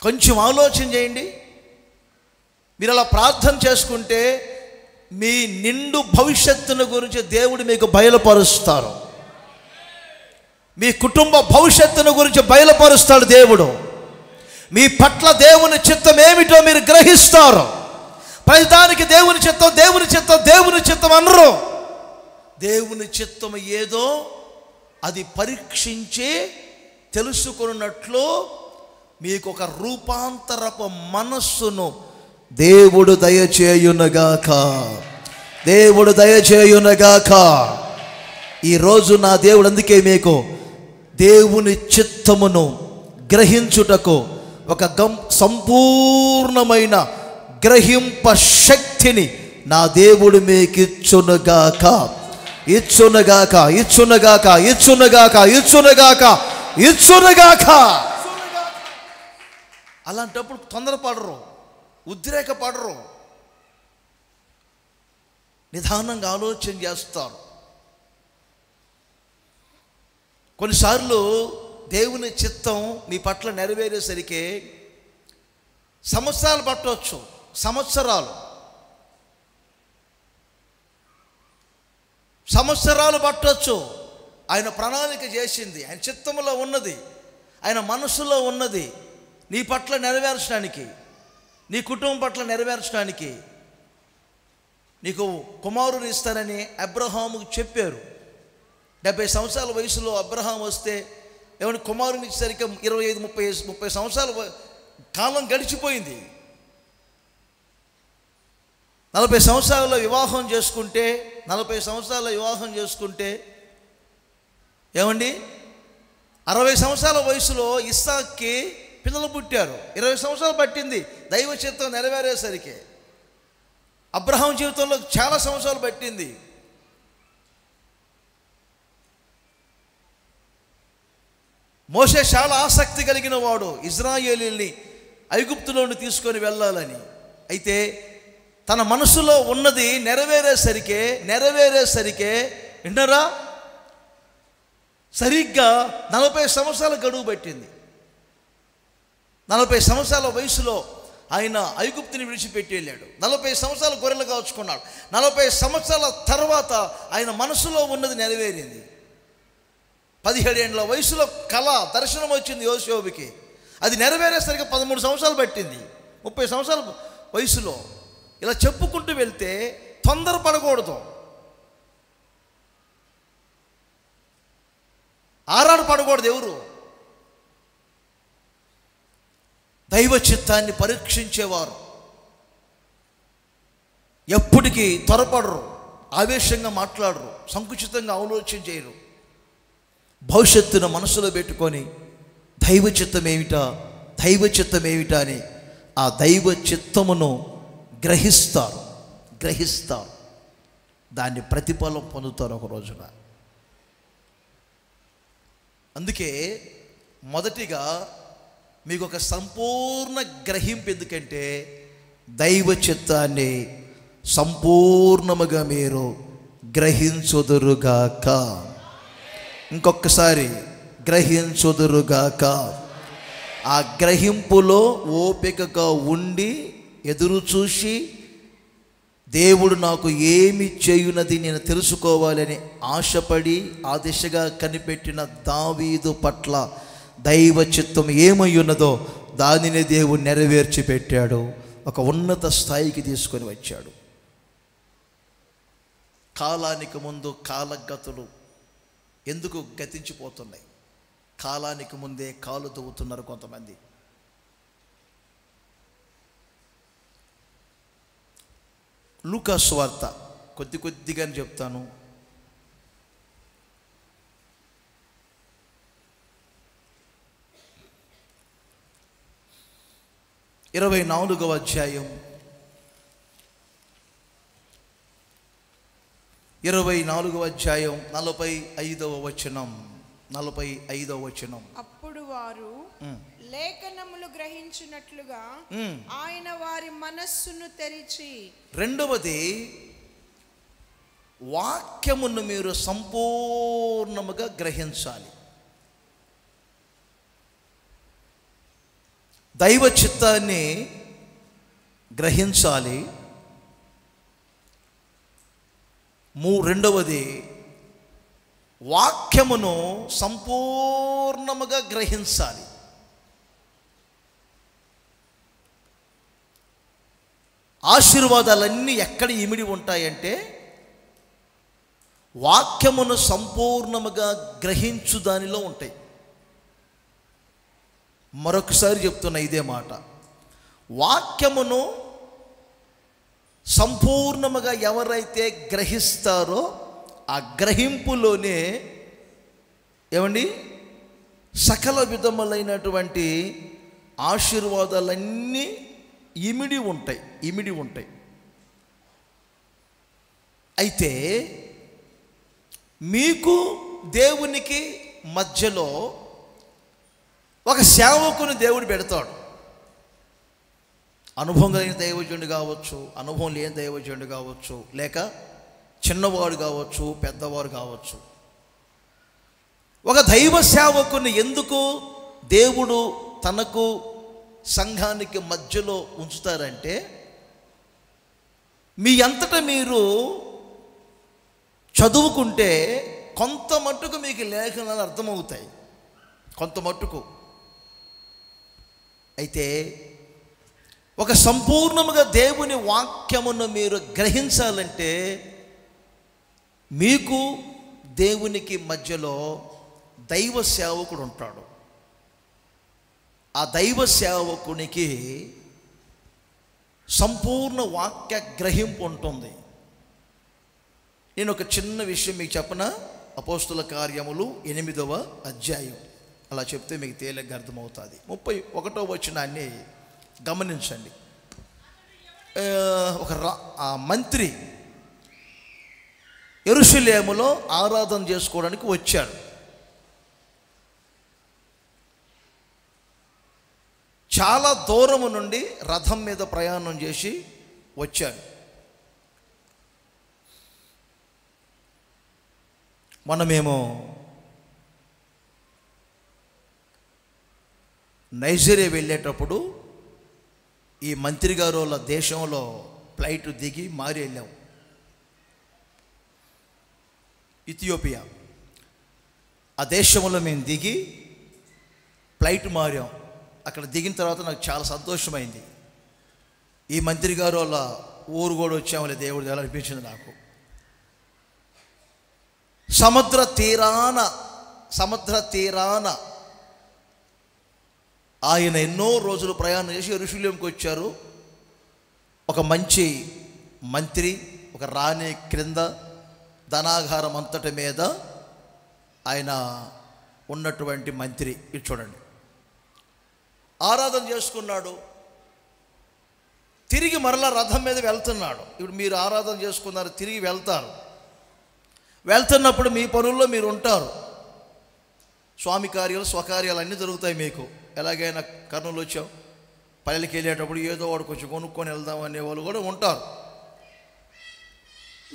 S1: కొంచెం ఆలోచన చేయండి. మీరు అలా ప్రార్థన చేసుకుంటే మీ నిండు భవిష్యత్తును గురించి దేవుడు మీకు బయలుపరుస్తారు. మీ కుటుంబ భవిష్యత్తును గురించి బయలుపరుస్తాడు దేవుడు. మీ పట్ల దేవుని చిత్తం ఏమిటో మీరు గ్రహిస్తారు. ప్రతిదానికి దేవుని చిత్తం దేవుని చిత్తం దేవుని చిత్తం అనరు. దేవుని చిత్తం ఏదో అది పరీక్షించి తెలుసుకున్నట్లు మీకు ఒక రూపాంతరపు మనస్సును దేవుడు దయచేయునుగాక. దేవుడు దయచేయునుగాక. ఈరోజు నా దేవుడు అందుకే మీకు దేవుని చిత్తమును గ్రహించుటకు ఒక సంపూర్ణమైన గ్రహింప శక్తిని నా దేవుడు మీకు ఇచ్చునుగాక. ఇచ్చునుగాక ఇచ్చునుగాక ఇచ్చునుగాక ఇచ్చునుగాక ఇచ్చునుగాక. అలాంటప్పుడు తొందరపడరు, ఉద్రేకపడరు, నిదానంగా ఆలోచన చేస్తారు. కొన్నిసార్లు దేవుని చిత్తం మీ పట్ల నెరవేరేసరికి సంవత్సరాలు పట్టవచ్చు. సంవత్సరాలు పట్టవచ్చు. ఆయన ప్రణాళిక చేసింది, ఆయన చిత్తంలో ఉన్నది, ఆయన మనసులో ఉన్నది నీ పట్ల నెరవేర్చడానికి, నీ కుటుంబం పట్ల నెరవేర్చడానికి. నీకు కుమారుని ఇస్తానని అబ్రహాముకు చెప్పారు. 70 సంవత్సరాల వయసులో అబ్రహాం వస్తే ఏమని కుమారుని ఇచ్చేసరికి 25-30 సంవత్సరాల కాలం గడిచిపోయింది. 40 సంవత్సరాల వివాహం చేసుకుంటే 40 సంవత్సరాల వివాహం చేసుకుంటే ఏమండి 60 సంవత్సరాల వయసులో ఇస్సాక్కి పిల్లలు పుట్టారు. 20 సంవత్సరాలు పట్టింది దైవ చిత్తం నెరవేరేసరికి. అబ్రహాం జీవితంలో చాలా సంవత్సరాలు పట్టింది. మోషే చాలా ఆసక్తి కలిగిన వాడు, ఇజ్రాయేలీల్ని ఐగుప్తులోని తీసుకొని వెళ్ళాలని. అయితే తన మనసులో ఉన్నది నెరవేరేసరికే విన్నారా, సరిగ్గా 40 సంవత్సరాల గడువు పట్టింది. 40 సంవత్సరాల వయసులో ఆయన ఐగుప్తుని విడిచిపెట్టి వెళ్ళాడు. 40 సంవత్సరాలు గొర్రెలు కాచుకున్నాడు. 40 సంవత్సరాల తర్వాత ఆయన మనసులో ఉన్నది నెరవేరింది. 17 ఏళ్ల వయసులో కళ దర్శనం వచ్చింది యోసేపుకి. అది నెరవేరేసరికి 13 సంవత్సరాలు పట్టింది. 30 సంవత్సరాల వయసులో. ఇలా చెప్పుకుంటూ వెళ్తే తొందరపడకూడదు, ఆరాటపడకూడదు. ఎవరు దైవ చిత్తాన్ని పరీక్షించేవారు ఎప్పటికీ త్వరపడరు, ఆవేశంగా మాట్లాడరు, సంకుచితంగా ఆలోచన చేయరు. భవిష్యత్తును మనసులో పెట్టుకొని దైవ చిత్తం ఏమిటా అని ఆ దైవ చిత్తమును గ్రహిస్తారు. దాన్ని ప్రతిఫలం పొందుతారు ఒక రోజున. అందుకే మొదటిగా మీకు ఒక సంపూర్ణ గ్రహింపు. ఎందుకంటే దైవ చిత్తాన్ని సంపూర్ణముగా మీరు గ్రహించుదురుగాక. ఇంకొకసారి గ్రహించుదురుగాక. ఆ గ్రహింపులో ఓపికగా ఉండి ఎదురు చూసి దేవుడు నాకు ఏమి చేయునది నేను తెలుసుకోవాలని ఆశపడి ఆ దిశగా కనిపెట్టిన దావీదు పట్ల దైవ చిత్తం ఏమై ఉన్నదో దానిని దేవుడు నెరవేర్చి పెట్టాడు. ఒక ఉన్నత స్థాయికి తీసుకొని వచ్చాడు. కాలానికి ముందు కాలగతులు ఎందుకు గతించిపోతున్నాయి? కాలానికి ముందే కాలు దువ్వుతున్నారు కొంతమంది. లూకా సువార్త కొద్దిగానే చెప్తాను. 24వ అధ్యాయం 45వ వచనం.
S2: అప్పుడు వారు లేఖనములు గ్రహించినట్లుగా ఆయన వారి మనస్సును తెరిచి.
S1: రెండవది, వాక్యమును మీరు సంపూర్ణముగా గ్రహించాలి. దైవ చిత్తాన్ని గ్రహించాలి. రెండవది, వాక్యమును సంపూర్ణముగా గ్రహించాలి. ఆశీర్వాదాలన్నీ ఎక్కడ ఇమిడి ఉంటాయంటే వాక్యమును సంపూర్ణముగా గ్రహించు దానిలో ఉంటాయి. మరొకసారి చెప్తున్నా ఇదే మాట. వాక్యమును సంపూర్ణముగా ఎవరైతే గ్రహిస్తారో ఆ గ్రహింపులోనే ఏమండి సకల విధములైనటువంటి ఆశీర్వాదాలన్నీ ఇమిడి ఉంటాయి. అయితే మీకు దేవునికి మధ్యలో ఒక సేవకుని దేవుడు పెడతాడు. అనుభవం కలిగిన దైవజనుడు కావచ్చు, అనుభవం లేని దైవజనుడు కావచ్చు, లేక చిన్నవాడు కావచ్చు, పెద్దవారు కావచ్చు. ఒక దైవ సేవకుని ఎందుకు దేవుడు తనకు సంఘానికి మధ్యలో ఉంచుతారంటే, మీ అంతటా మీరు చదువుకుంటే కొంత మట్టుకు మీకు లేఖనాలు అర్థమవుతాయి, కొంత మట్టుకు. అయితే ఒక సంపూర్ణముగా దేవుని వాక్యమును మీరు గ్రహించాలంటే మీకు దేవునికి మధ్యలో దైవ సేవకుడు ఉంటాడు. ఆ దైవ సేవకునికి సంపూర్ణ వాక్య గ్రహింపు ఉంటుంది. నేను ఒక చిన్న విషయం మీకు చెప్పనా? అపోస్తుల కార్యములు 8వ అధ్యాయం అలా చెప్తే మీకు తేలిగ్గా అర్థమవుతుంది. 31వ వచనాన్ని గమనించండి. ఆ మంత్రి యెరూషలేములో ఆరాధన చేసుకోవడానికి వచ్చాడు. చాలా దూరము నుండి రథం మీద ప్రయాణం చేసి వచ్చాడు. మనమేమో నైజీరియా వెళ్ళేటప్పుడు ఈ మంత్రి గారు వాళ్ళ దేశంలో ఫ్లైట్ దిగి మారి వెళ్ళాం. ఇథియోపియా ఆ దేశంలో మేము దిగి ఫ్లైట్ మారాం. అక్కడ దిగిన తర్వాత నాకు చాలా సంతోషమైంది. ఈ మంత్రి గారు వాళ్ళ ఊరు కూడా వచ్చామలే, దేవుడి దగ్గర అనిపించింది నాకు. సముద్ర తీరాన ఆయన ఎన్నో రోజులు ప్రయాణం చేసి యెరూషలేముకి వచ్చారు. ఒక మంచి మంత్రి, ఒక రాణి క్రింద ధనాగారం అంతటి మీద ఆయన ఉన్నటువంటి మంత్రి. ఇది చూడండి, ఆరాధన చేసుకున్నాడు, తిరిగి మరలా రథం మీద వెళ్తున్నాడు. ఇప్పుడు మీరు ఆరాధన చేసుకున్నారు, తిరిగి వెళ్తున్నప్పుడు మీ పనుల్లో మీరు ఉంటారు. స్వామి కార్యాలు స్వకార్యాలు అన్నీ జరుగుతాయి మీకు. ఎలాగైనా కర్నూలు వచ్చాం, పల్లెకి వెళ్ళేటప్పుడు ఏదో వాడు కొంచెం కొనుక్కొని వెళ్దాం అనే వాళ్ళు కూడా ఉంటారు.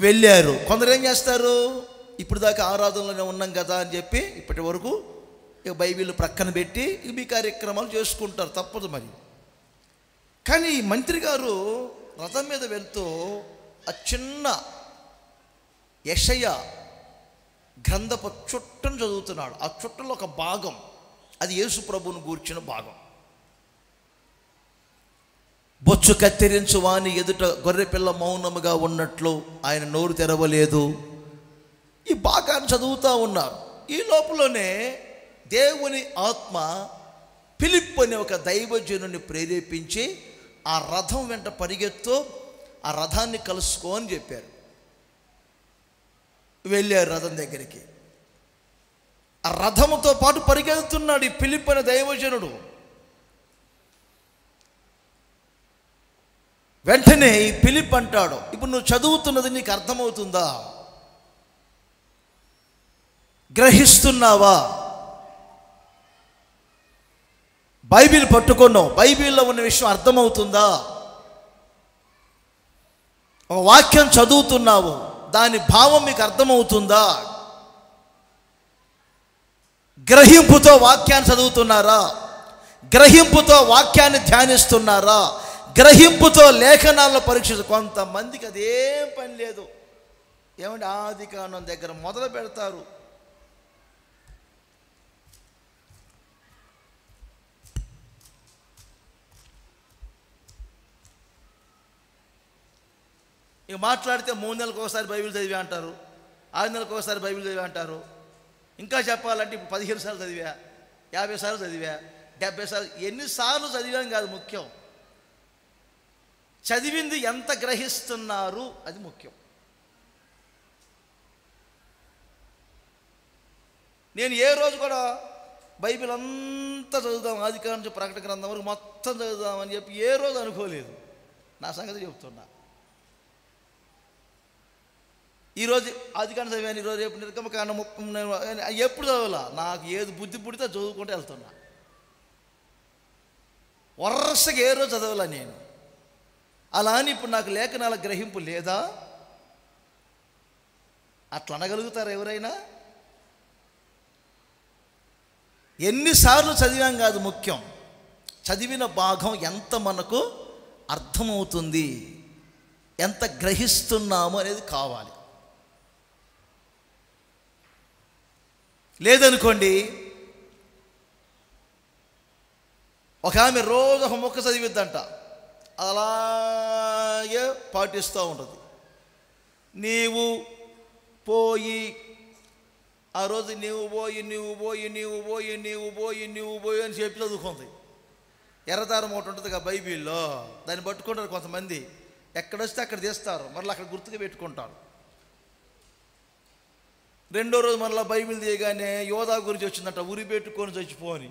S1: వెళ్ళారు. కొందరు ఏం చేస్తారు, ఇప్పుడు దాకా ఆరాధనలోనే ఉన్నాం కదా అని చెప్పి ఇప్పటి వరకు ఇక బైబిల్ ప్రక్కన పెట్టి మీ కార్యక్రమాలు చేసుకుంటారు, తప్పదు మరి. కానీ ఈ మంత్రి గారు రథం మీద వెళ్తూ ఆ చిన్న యెషయా గ్రంథపు చుట్టను చదువుతున్నాడు. ఆ చుట్టలో ఒక భాగం, అది యేసు ప్రభువును గూర్చిన భాగం. బొచ్చు కత్తిరించు వాని ఎదుట గొర్రెపిల్ల మౌనముగా ఉన్నట్లు ఆయన నోరు తెరవలేదు. ఈ భాగాన్ని చదువుతూ ఉన్నారు. ఈ లోపలనే దేవుని ఆత్మ ఫిలిప్ అనే ఒక దైవజనుని ప్రేరేపించి ఆ రథం వెంట పరిగెత్తు, ఆ రథాన్ని కలుసుకో అని చెప్పారు. వెళ్ళారు రథం దగ్గరికి. ఆ రథముతో పాటు పరిగెత్తుతున్నాడు ఈ ఫిలిప్ అనే దైవజనుడు. వెంటనే ఈ ఫిలిప్ అంటాడు, ఇప్పుడు నువ్వు చదువుతున్నది నీకు అర్థమవుతుందా? గ్రహిస్తున్నావా? బైబిల్ పట్టుకున్నావు, బైబిల్లో ఉన్న విషయం అర్థమవుతుందా? ఒక వాక్యం చదువుతున్నావు, దాని భావం మీకు అర్థమవుతుందా? గ్రహింపుతో వాక్యాన్ని చదువుతున్నారా? గ్రహింపుతో వాక్యాన్ని ధ్యానిస్తున్నారా? గ్రహింపుతో లేఖనాల్లో పరీక్ష. కొంతమందికి అదేం పని లేదు. ఏమంటే ఆదికాండం దగ్గర మొదలు పెడతారు, ఇక మాట్లాడితే 3 నెలలకు ఒకసారి బైబిల్ చదివా అంటారు, 6 నెలలకు ఒకసారి బైబిల్ చదివా అంటారు. ఇంకా చెప్పాలంటే ఇప్పుడు 15 సార్లు చదివా, 50 సార్లు చదివా, 70 సార్లు. ఎన్నిసార్లు చదివాం కాదు ముఖ్యం, చదివింది ఎంత గ్రహిస్తున్నారు అది ముఖ్యం. నేను ఏ రోజు కూడా బైబిల్ అంతా చదువుదాం, ఆదికాండం నుంచి ప్రకటన గ్రంథం వరకు మొత్తం చదువుదామని చెప్పి ఏ రోజు అనుకోలేదు. నా సంగతి చెప్తున్నా. ఈరోజు ఆదికాండం చదివాను, ఈరోజు రేపు నిర్గమకాండం ఎప్పుడు చదవాలా? నాకు ఏది బుద్ధి పుడితే చదువుకుంటూ వెళ్తున్నా. వరుసగా ఏ రోజు చదవాలా నేను? అలా అని ఇప్పుడు నాకు లేఖనాల గ్రహింపు లేదా? అట్లా అనగలుగుతారు ఎవరైనా? ఎన్నిసార్లు చదివాం కాదు ముఖ్యం, చదివిన భాగం ఎంత మనకు అర్థమవుతుంది, ఎంత గ్రహిస్తున్నాము అనేది కావాలి. లేదనుకోండి, ఒక ఆమె రోజు ఒక మొక్క చదివిద్దంట, అలాగే పాటిస్తూ ఉంటుంది. నీవు పోయి ఆ రోజు నీవు పోయి అని చెప్పి చదువుకుంది. ఎర్రదారం ఒకటి ఉంటుంది కదా బైబిల్లో, దాన్ని పట్టుకుంటారు కొంతమంది. ఎక్కడొస్తే అక్కడ తీస్తారు, మరలా అక్కడ గుర్తుగా పెట్టుకుంటారు. రెండో రోజు మరలా బైబిల్ తీయగానే యోధా గురించి వచ్చిందంట, ఉరి పెట్టుకొని చచ్చిపోని.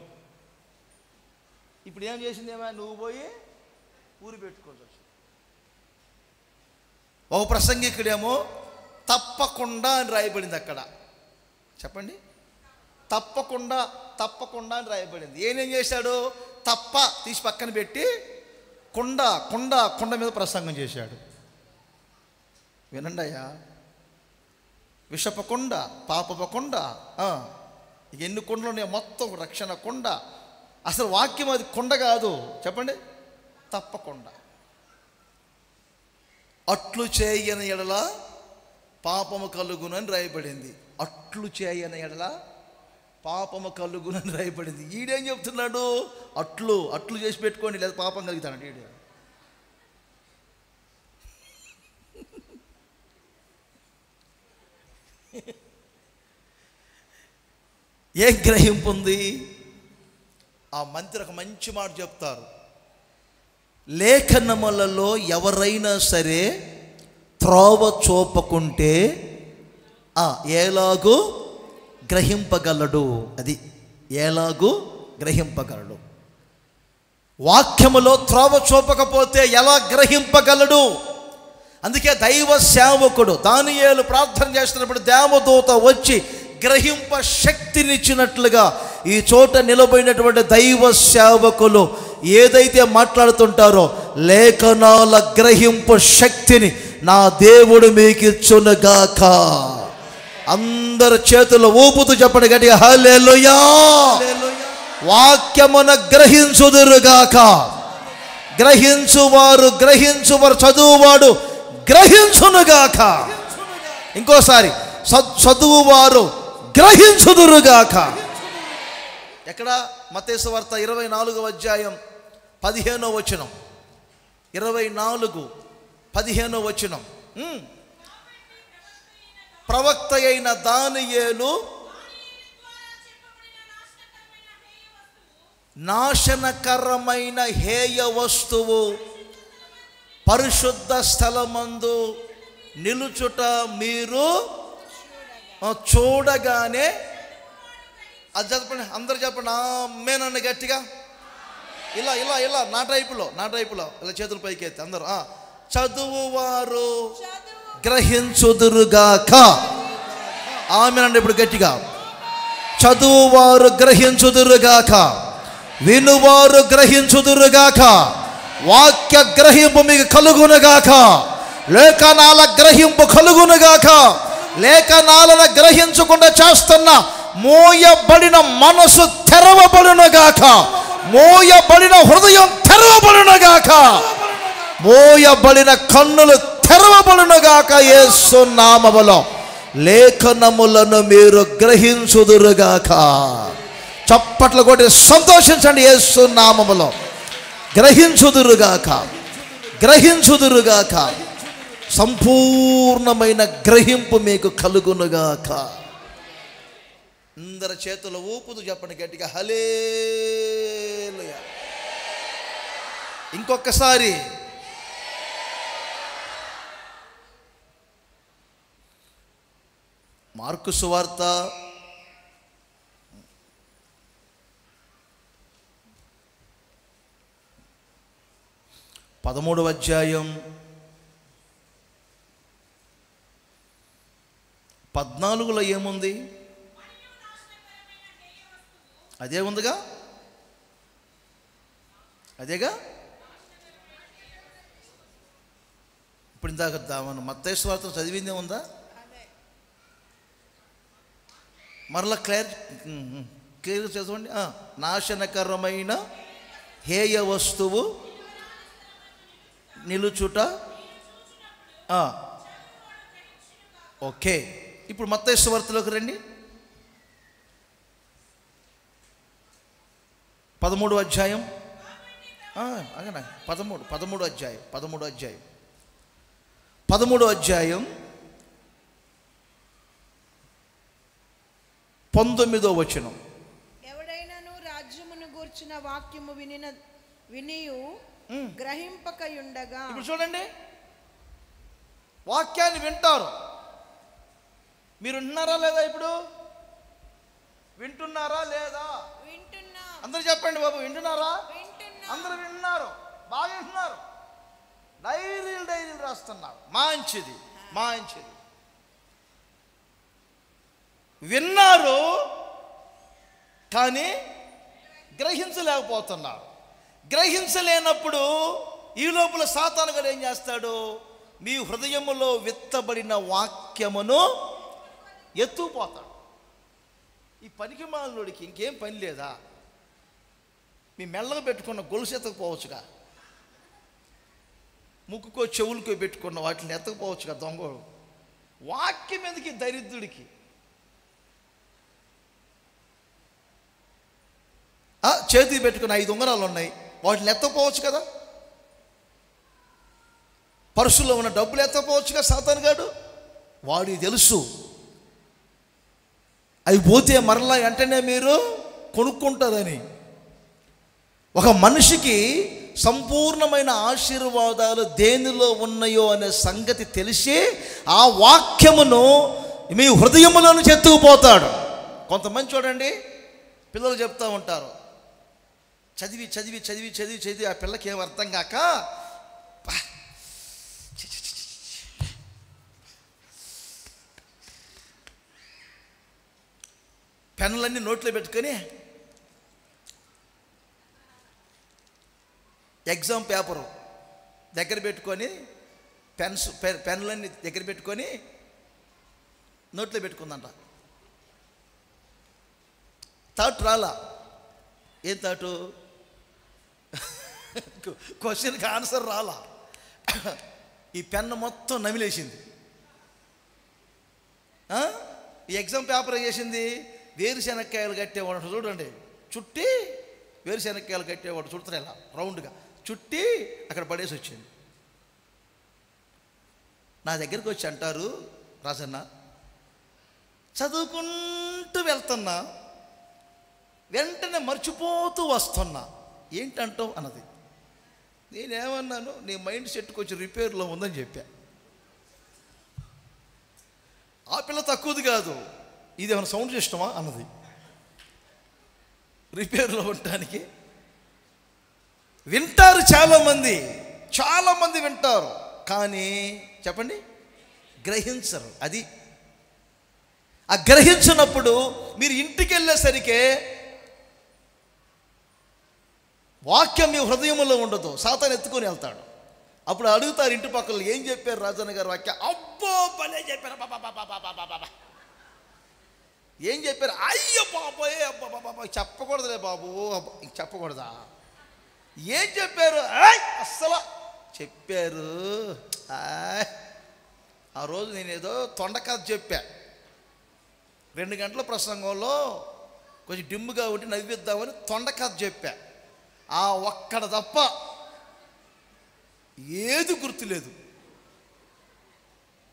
S1: ఇప్పుడు ఏం చేసిందేమో, నువ్వు పోయి ఊరి పెట్టుకొని వచ్చి. ఒక ప్రసంగికుడేమో తప్పకుండా అని రాయబడింది అక్కడ. చెప్పండి, తప్పకుండా అని రాయబడింది. ఏం చేశాడు? తప్ప తీసి పక్కన పెట్టి కొండ మీద ప్రసంగం చేశాడు. వినండి అయ్యా, విషపకొండ, పాపపకొండ, ఎన్ని కొండలు ఉన్నాయి, మొత్తం రక్షణ కొండ. అసలు వాక్యం అది కొండ కాదు. చెప్పండి, తప్పకుండా. అట్లు చేయని ఎడల పాపము కలుగునని రాయబడింది. అట్లు చేయని ఎడల పాపము కలుగునని రాయబడింది. ఈడేం చెప్తున్నాడు? అట్లు చేసి పెట్టుకోండి, లేదా పాపం కలుగుతాడు ఈడు. ఏం గ్రహింపు ఉంది? ఆ మంత్రి ఒక మంచి మాట చెప్తారు. లేఖనములలో ఎవరైనా సరే త్రోవ చూపకుంటే ఎలాగూ గ్రహింపగలడు. అది ఎలాగూ గ్రహింపగలడు. వాక్యములో త్రోవ చూపకపోతే ఎలా గ్రహింపగలడు? అందుకే దైవ సేవకుడు దానియేలు ప్రార్థన చేస్తున్నప్పుడు దేవదూత వచ్చి గ్రహింప శక్తినిచ్చినట్లుగా ఈ చోట నిలబడినటువంటి దైవ సేవకులు ఏదైతే మాట్లాడుతుంటారో లేఖనాల గ్రహింపు శక్తిని నా దేవుడు మీకు ఇచ్చునుగాక. అందరు చేతులు ఊపుతూ చెప్పండి గట్టిగా, హల్లెలూయా. వాక్యమున గ్రహించుదురుగాక. గ్రహించువారు చదువువాడు గ్రహించునుగాక. ఇంకోసారి, చదువువారు గ్రహించుదురుగాక. ఎక్కడ? మత్తయి సువార్త 24వ అధ్యాయం 15వ వచనం. 24:15వ వచనం. ప్రవక్త అయిన దానియేలు నాశనకరమైన హేయ వస్తువు పరిశుద్ధ స్థలమందు నిలుచుట మీరు చూడగానే, అది చెప్పండి, అందరు చెప్పండి ఆమేనన్న గట్టిగా. ఇలా నా టైపులో ఇలా చేతులు పైకి ఎత్తి అందరూ, చదువువారు గ్రహించుదురుగాక. ఆమేనండి ఇప్పుడు గట్టిగా. చదువువారు గ్రహించుదురుగాక, వినువారు గ్రహించుదురుగాక. వాక్య గ్రహింపు మీకు కలుగునుగాక. లేఖనాల గ్రహింపు కలుగునుగాక. లేఖనాలను గ్రహించకుండా చేస్తున్న మోయబడిన మనసు తెరవబడునుగాక. మోయబడిన హృదయం తెరవబడునుగాక. మోయబడిన కన్నులు తెరవబడునుగాక. యేసు నామములో లేఖనములను మీరు గ్రహించుదురుగాక. చప్పట్లు కొట్టి సంతోషించండి. యేసు నామములో గ్రహించుదురుగాక. సంపూర్ణమైన గ్రహింపు మీకు కలుగునుగాక. అందరి చేతులు ఊపుతూ చెప్పండి గట్టిగా, హల్లెలూయా. ఇంకొకసారి, మార్కు సువార్త 13వ అధ్యాయం 14లో ఏముంది? అదే ఉందిగా, అదేగా. ఇప్పుడు ఇందాక మనం మత్తయి సువార్త చదివిందే ఉందా? మరలా క్లియర్ చదవండి. నాశనకరమైన హేయ వస్తువు నిలుచుట. ఓకే, ఇప్పుడు మత్తయి సువార్తలోకి రండి. 13వ అధ్యాయం అగనా 13వ అధ్యాయం 19వ వచనం.
S2: ఎవడైనాను రాజ్యమును గూర్చిన వాక్యము వినియు గ్రహింపకయుండగా.
S1: ఇప్పుడు చూడండి, వాక్యాన్ని వింటారు. మీరు వింటున్నారా లేదా? ఇప్పుడు వింటున్నారా లేదా?
S2: వింటున్నా.
S1: అందరూ చెప్పండి బాబు, వింటున్నారా? అందరూ వింటున్నారు, బాగా వింటున్నారు. డైరీలు రాస్తున్నారు. మంచిది. విన్నారు కానీ గ్రహించలేకపోతున్నారు. గ్రహించలేనప్పుడు ఈ లోపల సాతాను గారు ఏం చేస్తాడు? మీ హృదయములో విత్తబడిన వాక్యమును ఎత్తుకుపోతాడు. ఈ పనికి మాలినోడికి ఇంకేం పని లేదా? మీ మెల్లగా పెట్టుకున్న గొలుసు ఎత్తకపోవచ్చుగా, ముక్కుకో చెవులకో పెట్టుకున్న వాటిని ఎత్తకపోవచ్చుగా దొంగోడు. వాక్యం ఎందుకు ఈ దరిద్రుడికి? చేతికి పెట్టుకున్న 5 ఉంగరాలు ఉన్నాయి, వాటిని ఎత్తకపోవచ్చు కదా. పర్సులో ఉన్న డబ్బులు ఎత్తకపోవచ్చుగా సాతాను గాడు. వాడికి తెలుసు అవి పోతే మరలా వెంటనే మీరు కొనుక్కుంటారని. ఒక మనిషికి సంపూర్ణమైన ఆశీర్వాదాలు దేనిలో ఉన్నాయో అనే సంగతి తెలిసి ఆ వాక్యమును మీ హృదయములోని ఎత్తుకుపోతాడు. కొంతమంది చూడండి, పిల్లలు చెప్తూ ఉంటారు, చదివి ఆ పిల్లకి ఏం అర్థం కాక పెన్నులన్నీ నోట్లో పెట్టుకొని ఎగ్జామ్ పేపరు దగ్గర పెట్టుకొని పెన్నులన్నీ దగ్గర పెట్టుకొని నోట్లో పెట్టుకుందంట. థాట్ రాలా. ఏం థాటు? క్వశ్చన్కి ఆన్సర్ రాలా. ఈ పెన్ను మొత్తం నమిలేసింది. ఈ ఎగ్జామ్ పేపర్ చేసింది. వేరుశెనక్కాయలు కట్టేవాడు చూడండి, చుట్టి వేరుశెనక్కాయలు కట్టేవాడు చుడతారు ఇలా రౌండ్గా చుట్టి అక్కడ పడేసి వచ్చింది. నా దగ్గరికి వచ్చి అంటారు, రాజన్న చదువుకుంటూ వెళ్తున్నా, వెంటనే మర్చిపోతూ వస్తున్నా, ఏంటంటావు అన్నది. నేనేమన్నాను, నీ మైండ్ సెట్ కొంచెం రిపేర్లో ఉందని చెప్పా. ఆ పిల్ల తక్కువది కాదు, ఇది ఏమైనా సౌండ్ సిస్టమా అన్నది. రిపేర్లో ఉండటానికి వింటారు చాలామంది వింటారు, కానీ చెప్పండి గ్రహించరు. అది ఆ గ్రహించినప్పుడు మీరు ఇంటికి వెళ్ళేసరికి వాక్యం మీ హృదయంలో ఉండదు, సాతాను ఎత్తుకొని వెళ్తాడు. అప్పుడు అడుగుతారు ఇంటి పక్కన, ఏం చెప్పారు రాజన్న గారు వాక్యం? అబ్బో భలే చెప్పారు, బాబా ఏం చెప్పారు? అయ్యో బాబోయే, అబ్బా చెప్పకూడదులే బాబు, చెప్పకూడదా? ఏం చెప్పారు? అస్సలు చెప్పారు. ఆ రోజు నేనేదో తొండకథ చెప్పా, 2 గంటల ప్రసంగంలో కొంచెం డిమ్ముగా ఉండి నవ్విద్దామని తొండకథ చెప్పా. ఆ ఒక్కడ తప్ప ఏది గుర్తులేదు.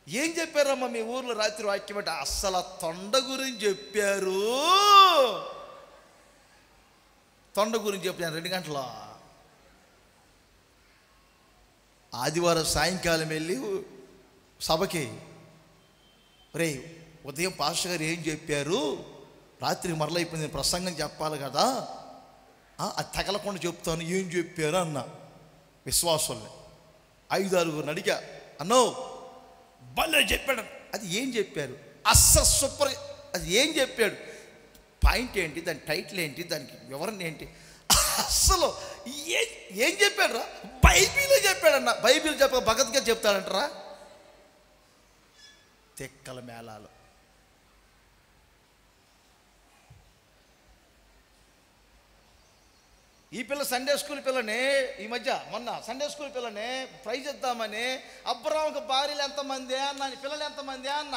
S1: ఏం చెప్పారమ్మా మీ ఊర్లో రాత్రి వాక్యం అంటే? అస్సలు తొండ గురించి చెప్పారు. తొండ గురించి చెప్పాను 2 గంటల. ఆదివారం సాయంకాలం వెళ్ళి సభకి, రే ఉదయం పాస్టర్ గారు ఏం చెప్పారు, రాత్రికి మరలైపోయింది, ప్రసంగం చెప్పాలి కదా, అది తగలకుండా చెప్తాను, ఏం చెప్పారు అన్న. విశ్వాసుల్ని 5-6 అడిగా, అన్నో భలే చెప్పాడు. అది ఏం చెప్పారు? అస్సలు సూపర్. అది ఏం చెప్పాడు? పాయింట్ ఏంటి, దాని టైటిల్ ఏంటి, దానికి వివరణ ఏంటి? అస్సలు ఏం చెప్పాడు రా? బైబిలే చెప్పాడన్న. బైబిల్ చెప్ప భగవద్గీత చెప్తాడంటరా. తెక్కల మేళాలు. ఈ పిల్ల సండే స్కూల్ పిల్లని మొన్న సండే స్కూల్ పిల్లని ప్రైజ్ ఇద్దామని, అబ్రాహాముకి భార్యలు ఎంతమంది అన్న, పిల్లలు ఎంతమంది అన్న.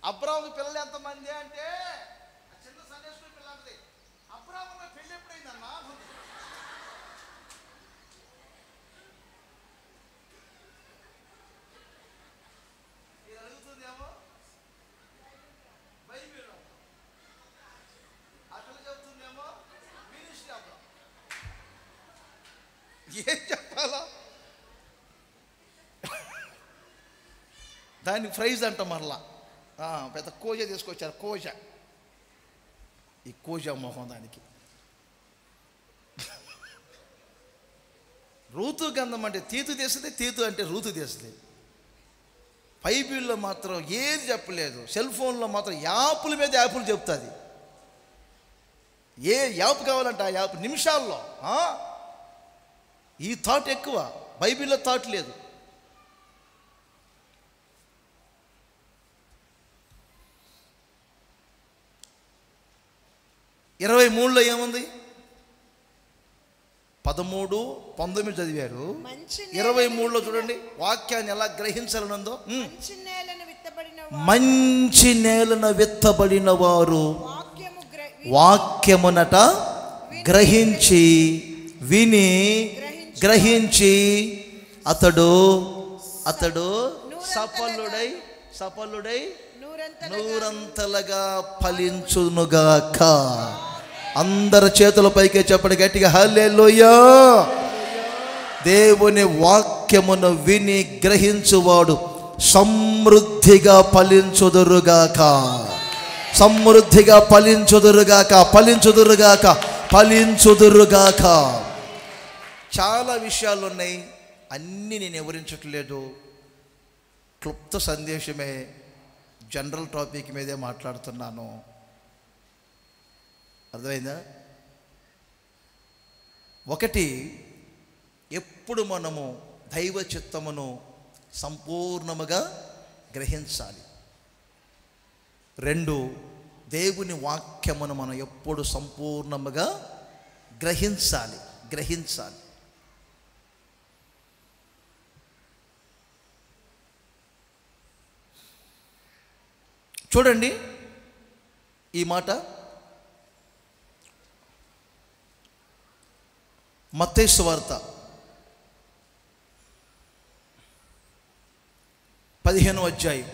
S1: అబ్రాహాముకి పిల్లలు ఎంతమంది అంటే చిన్న సండే స్కూల్ పిల్ల అంటది, అబ్రాహాము పెళ్ళి ఎప్పుడైందన్నా? దానికి ప్రైజ్ అంట మరలా పెద్ద కోజ తీసుకొచ్చారు. కోజ, ఈ కోజ మొహం దానికి. రూతు గంధం అంటే తీతు తీస్తుంది, తీతు అంటే రూతు తీస్తుంది. బైబిల్లో మాత్రం ఏది చెప్పలేదు. సెల్ ఫోన్లో మాత్రం యాప్ల మీద యాప్లు చెప్తుంది. ఏ యాప్ కావాలంటే ఆ యాప్ నిమిషాల్లో. ఈ థాట్ ఎక్కువ, బైబిల్లో థాట్ లేదు. ఇరవై 23లో ఏముంది? 13-19 చదివారు. 23లో చూడండి వాక్యాన్ని ఎలా గ్రహించాలనుందో. మంచి నేలను విత్తబడిన వారు వాక్యమునట గ్రహించి విని గ్రహించి అతడు సఫలుడై నూరంతలుగా ఫలించునుగాక. అందరి చేతుల పైకే చెప్పండి గట్టిగా హల్లెలూయా. దేవుని వాక్యమును విని గ్రహించువాడు సమృద్ధిగా ఫలించుదురుగాక, సమృద్ధిగా ఫలించుదురుగాక, ఫలించుదురుగాక, ఫలించుదురుగాక. చాలా విషయాలు ఉన్నాయి, అన్నీ నేను వివరించట్లేదు. క్లుప్త సందేశమే, జనరల్ టాపిక్ మీదే మాట్లాడుతున్నాను. అర్థమైందా? ఒకటి, ఎప్పుడు మనము దైవ చిత్తమును సంపూర్ణముగా గ్రహించాలి. 2, దేవుని వాక్యమును మనం ఎప్పుడు సంపూర్ణముగా గ్రహించాలి. చూడండి ఈ మాట మత్తయి సువార్త 15వ అధ్యాయం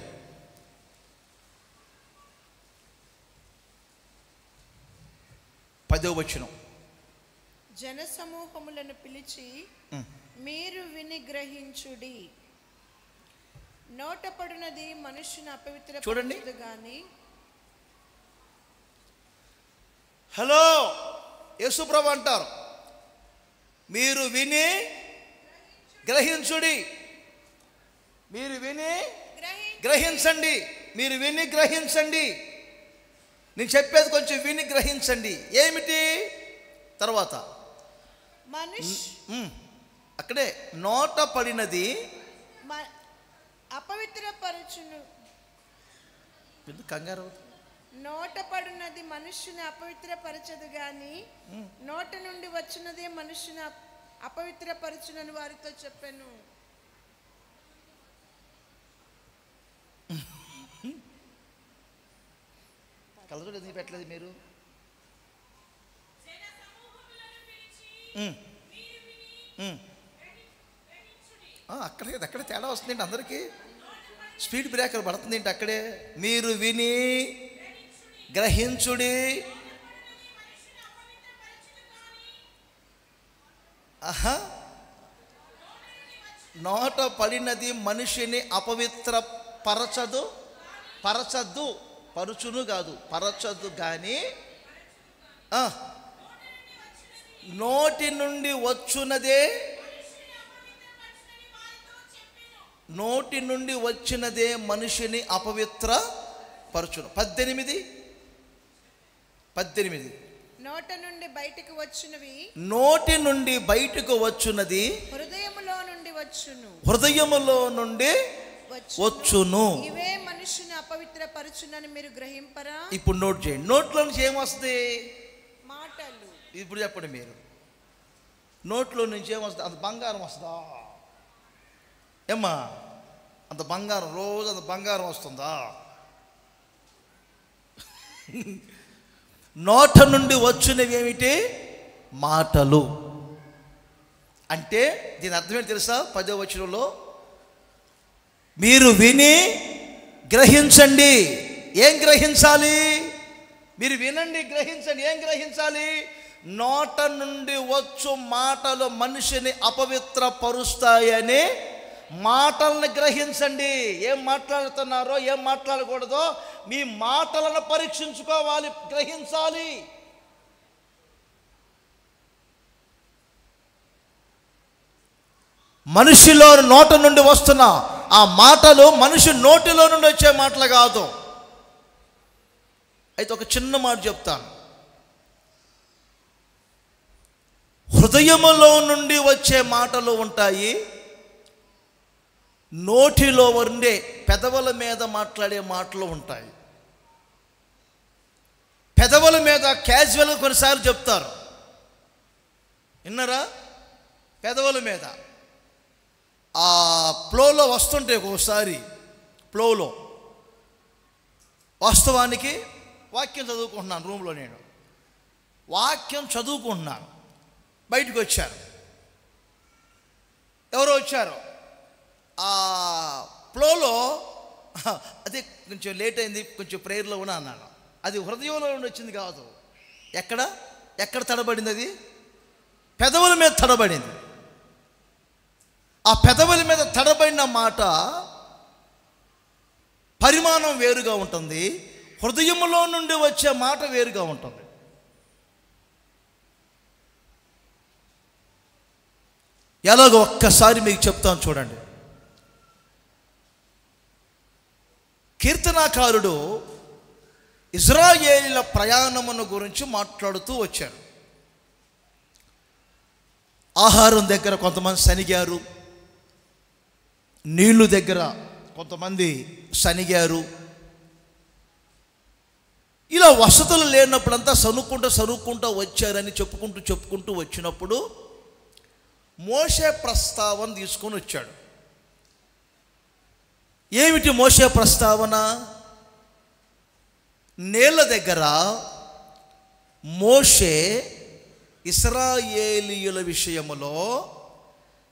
S1: 10వ వచనం.
S2: జన సమూహములను పిలిచి మీరు విని గ్రహించుడి. నోటపడినది మనుష్యుని అపవిత్ర
S1: చూడండి
S2: గాని.
S1: హలో యేసుప్రభు అంటారు, మీరు విని గ్రహించుడి. మీరు విని గ్రహించండి. మీరు విని గ్రహించండి. నేను చెప్పేది కొంచెం విని గ్రహించండి. ఏమిటి? తర్వాత అక్కడే నోట పడినది
S2: అపవిత్రపరచును.
S1: కంగారు.
S2: నోట పడినది మనుష్యుని అపవిత్రపరచదు గాని నోట నుండి వచ్చినదే మనుష్యుని అపవిత్రపరచునని వారితో చెప్పాను.
S1: కలదు ఎందుకు పెట్టలేదు మీరు? అక్కడే తేడా వస్తుందండి అందరికీ. స్పీడ్ బ్రేకర్ పడుతుంది ఏంటి అక్కడే. మీరు విని గ్రహించుడి. నోట పడినది మనిషిని అపవిత్ర పరచదు. పరుచును కాదు, పరచదు కానీ నోటి నుండి వచ్చున్నదే మనిషిని అపవిత్ర పరచును. 18 నోటి నుండి బయటకు వచ్చున్నది హృదయములో నుండి వచ్చును.
S2: ఇవే మనుషుని అపవిత్రపరచునని మీరు గ్రహింపరా?
S1: ఇప్పుడు నోట్ చేయండి. నోట్లో నుంచి ఏమొస్తుంది?
S2: మాటలు.
S1: ఇప్పుడు చెప్పండి మీరు, నోట్లో నుంచి ఏమొస్తుంది? అంత బంగారం వస్తుందా? ఏమ్మా అంత బంగారం, రోజు అంత బంగారం వస్తుందా? నోట నుండి వచ్చినవి ఏమిటి? మాటలు. అంటే దీని అర్థం ఏంటి తెలుసా? 10వ వచనంలో మీరు విని గ్రహించండి. ఏం గ్రహించాలి? మీరు వినండి, గ్రహించండి. ఏం గ్రహించాలి? నోట నుండి వచ్చు మాటలు మనిషిని అపవిత్ర పరుస్తాయని మాటలను గ్రహించండి. ఏం మాట్లాడుతున్నారో ఏం మాట్లాడకూడదో మీ మాటలను పరీక్షించుకోవాలి, గ్రహించాలి. మనిషిలో నోట నుండి వస్తున్న ఆ మాటలు మనిషి నోటిలో నుండి వచ్చే మాటలు కాదు. అయితే ఒక చిన్న మాట చెప్తాను. హృదయములో నుండి వచ్చే మాటలు ఉంటాయి, నోటిలో ఉండే పెదవుల మీద మాట్లాడే మాటలు ఉంటాయి. పెదవుల మీద క్యాజువల్గా కొన్నిసార్లు చెప్తారు, విన్నారా? పెదవుల మీద ఆ ఫ్లోలో వస్తుంటే ఒక్కోసారి ఫ్లోలో, వాస్తవానికి వాక్యం చదువుకుంటున్నాను రూమ్లో, నేను వాక్యం చదువుకుంటున్నాను, బయటకు వచ్చారు, ఎవరో వచ్చారు. ఆ ఫ్లోలో అదే కొంచెం లేట్ అయింది, కొంచెం ప్రేయర్లో ఉన్నా అన్నాను. అది హృదయంలో నుండి వచ్చింది కాదు. ఎక్కడ తడబడింది? అది పెదవుల మీద తడబడింది. ఆ పెదవుల మీద తడబడిన మాట పరిమాణం వేరుగా ఉంటుంది, హృదయంలో నుండి వచ్చే మాట వేరుగా ఉంటుంది. ఎలాగో ఒక్కసారి మీకు చెప్తాను చూడండి. కీర్తనాకారుడు ఇజ్రాయేలీల ప్రయాణమును గురించి మాట్లాడుతూ వచ్చారు. ఆహారం దగ్గర కొంతమంది సనిగారు, నీళ్లు దగ్గర కొంతమంది సనిగారు. ఇలా వసతులు లేనప్పుడంతా సనుక్కుంటూ వచ్చారని చెప్పుకుంటూ వచ్చినప్పుడు మోషే ప్రస్తావన తీసుకొని వచ్చాడు. ఏమిటి మోషే ప్రస్తావన? నేల దగ్గర మోషే ఇశ్రాయేలీయుల విషయములో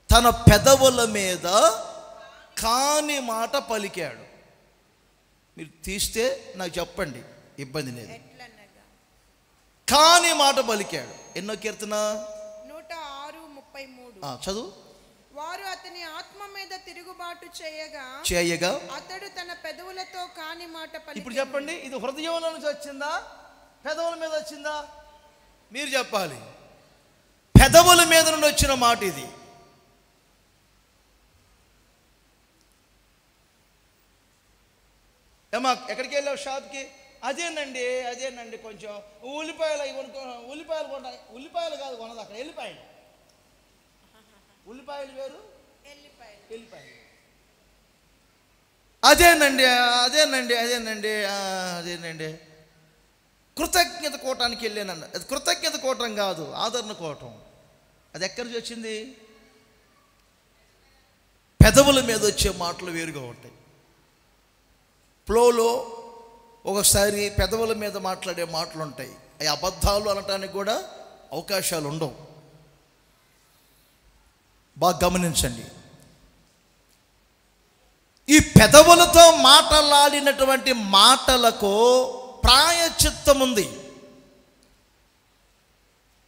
S1: తన పెదవుల మీద కాని మాట పలికాడు. మీరు తీస్తే నాకు చెప్పండి, ఇబ్బంది లేదు. కాని మాట పలికాడు. ఎన్నో కీర్తన?
S2: 106:33.
S1: చదువు.
S2: వారు అతని ఆత్మ మీద తిరుగుబాటు
S1: చేయగా
S2: అతడు తన పెదవులతో కాని మాట పలికెను.
S1: ఇప్పుడు చెప్పండి, ఇది హృదయంలో నుంచి వచ్చిందా, పెదవుల మీద వచ్చిందా? మీరు చెప్పాలి. పెదవుల మీద నుండి వచ్చిన మాట ఇది. ఏమా ఎక్కడికి వెళ్ళావు? షాప్కి. అదేనండి కొంచెం ఉల్లిపాయలు ఉల్లిపాయలు కాదు కొనదు అక్కడ, ఉల్లిపాయలు వేరు, ఎల్లిపాయలు. అదేనండి కృతజ్ఞత కోటానికి వెళ్ళానన్న. అది కృతజ్ఞత కోటం కాదు, ఆదరణ కోటం. అది ఎక్కడి నుంచి వచ్చింది? పెదవుల మీద వచ్చే మాటలు వేరుగా ఉంటాయి. ఫ్లోలో ఒకసారి పెదవుల మీద మాట్లాడే మాటలు ఉంటాయి, అవి అబద్ధాలు అనటానికి కూడా అవకాశాలు ఉండవు. బాగా గమనించండి. ఈ పెదవులతో మాట్లాడినటువంటి మాటలకు ప్రాయశ్చిత్తం ఉంది.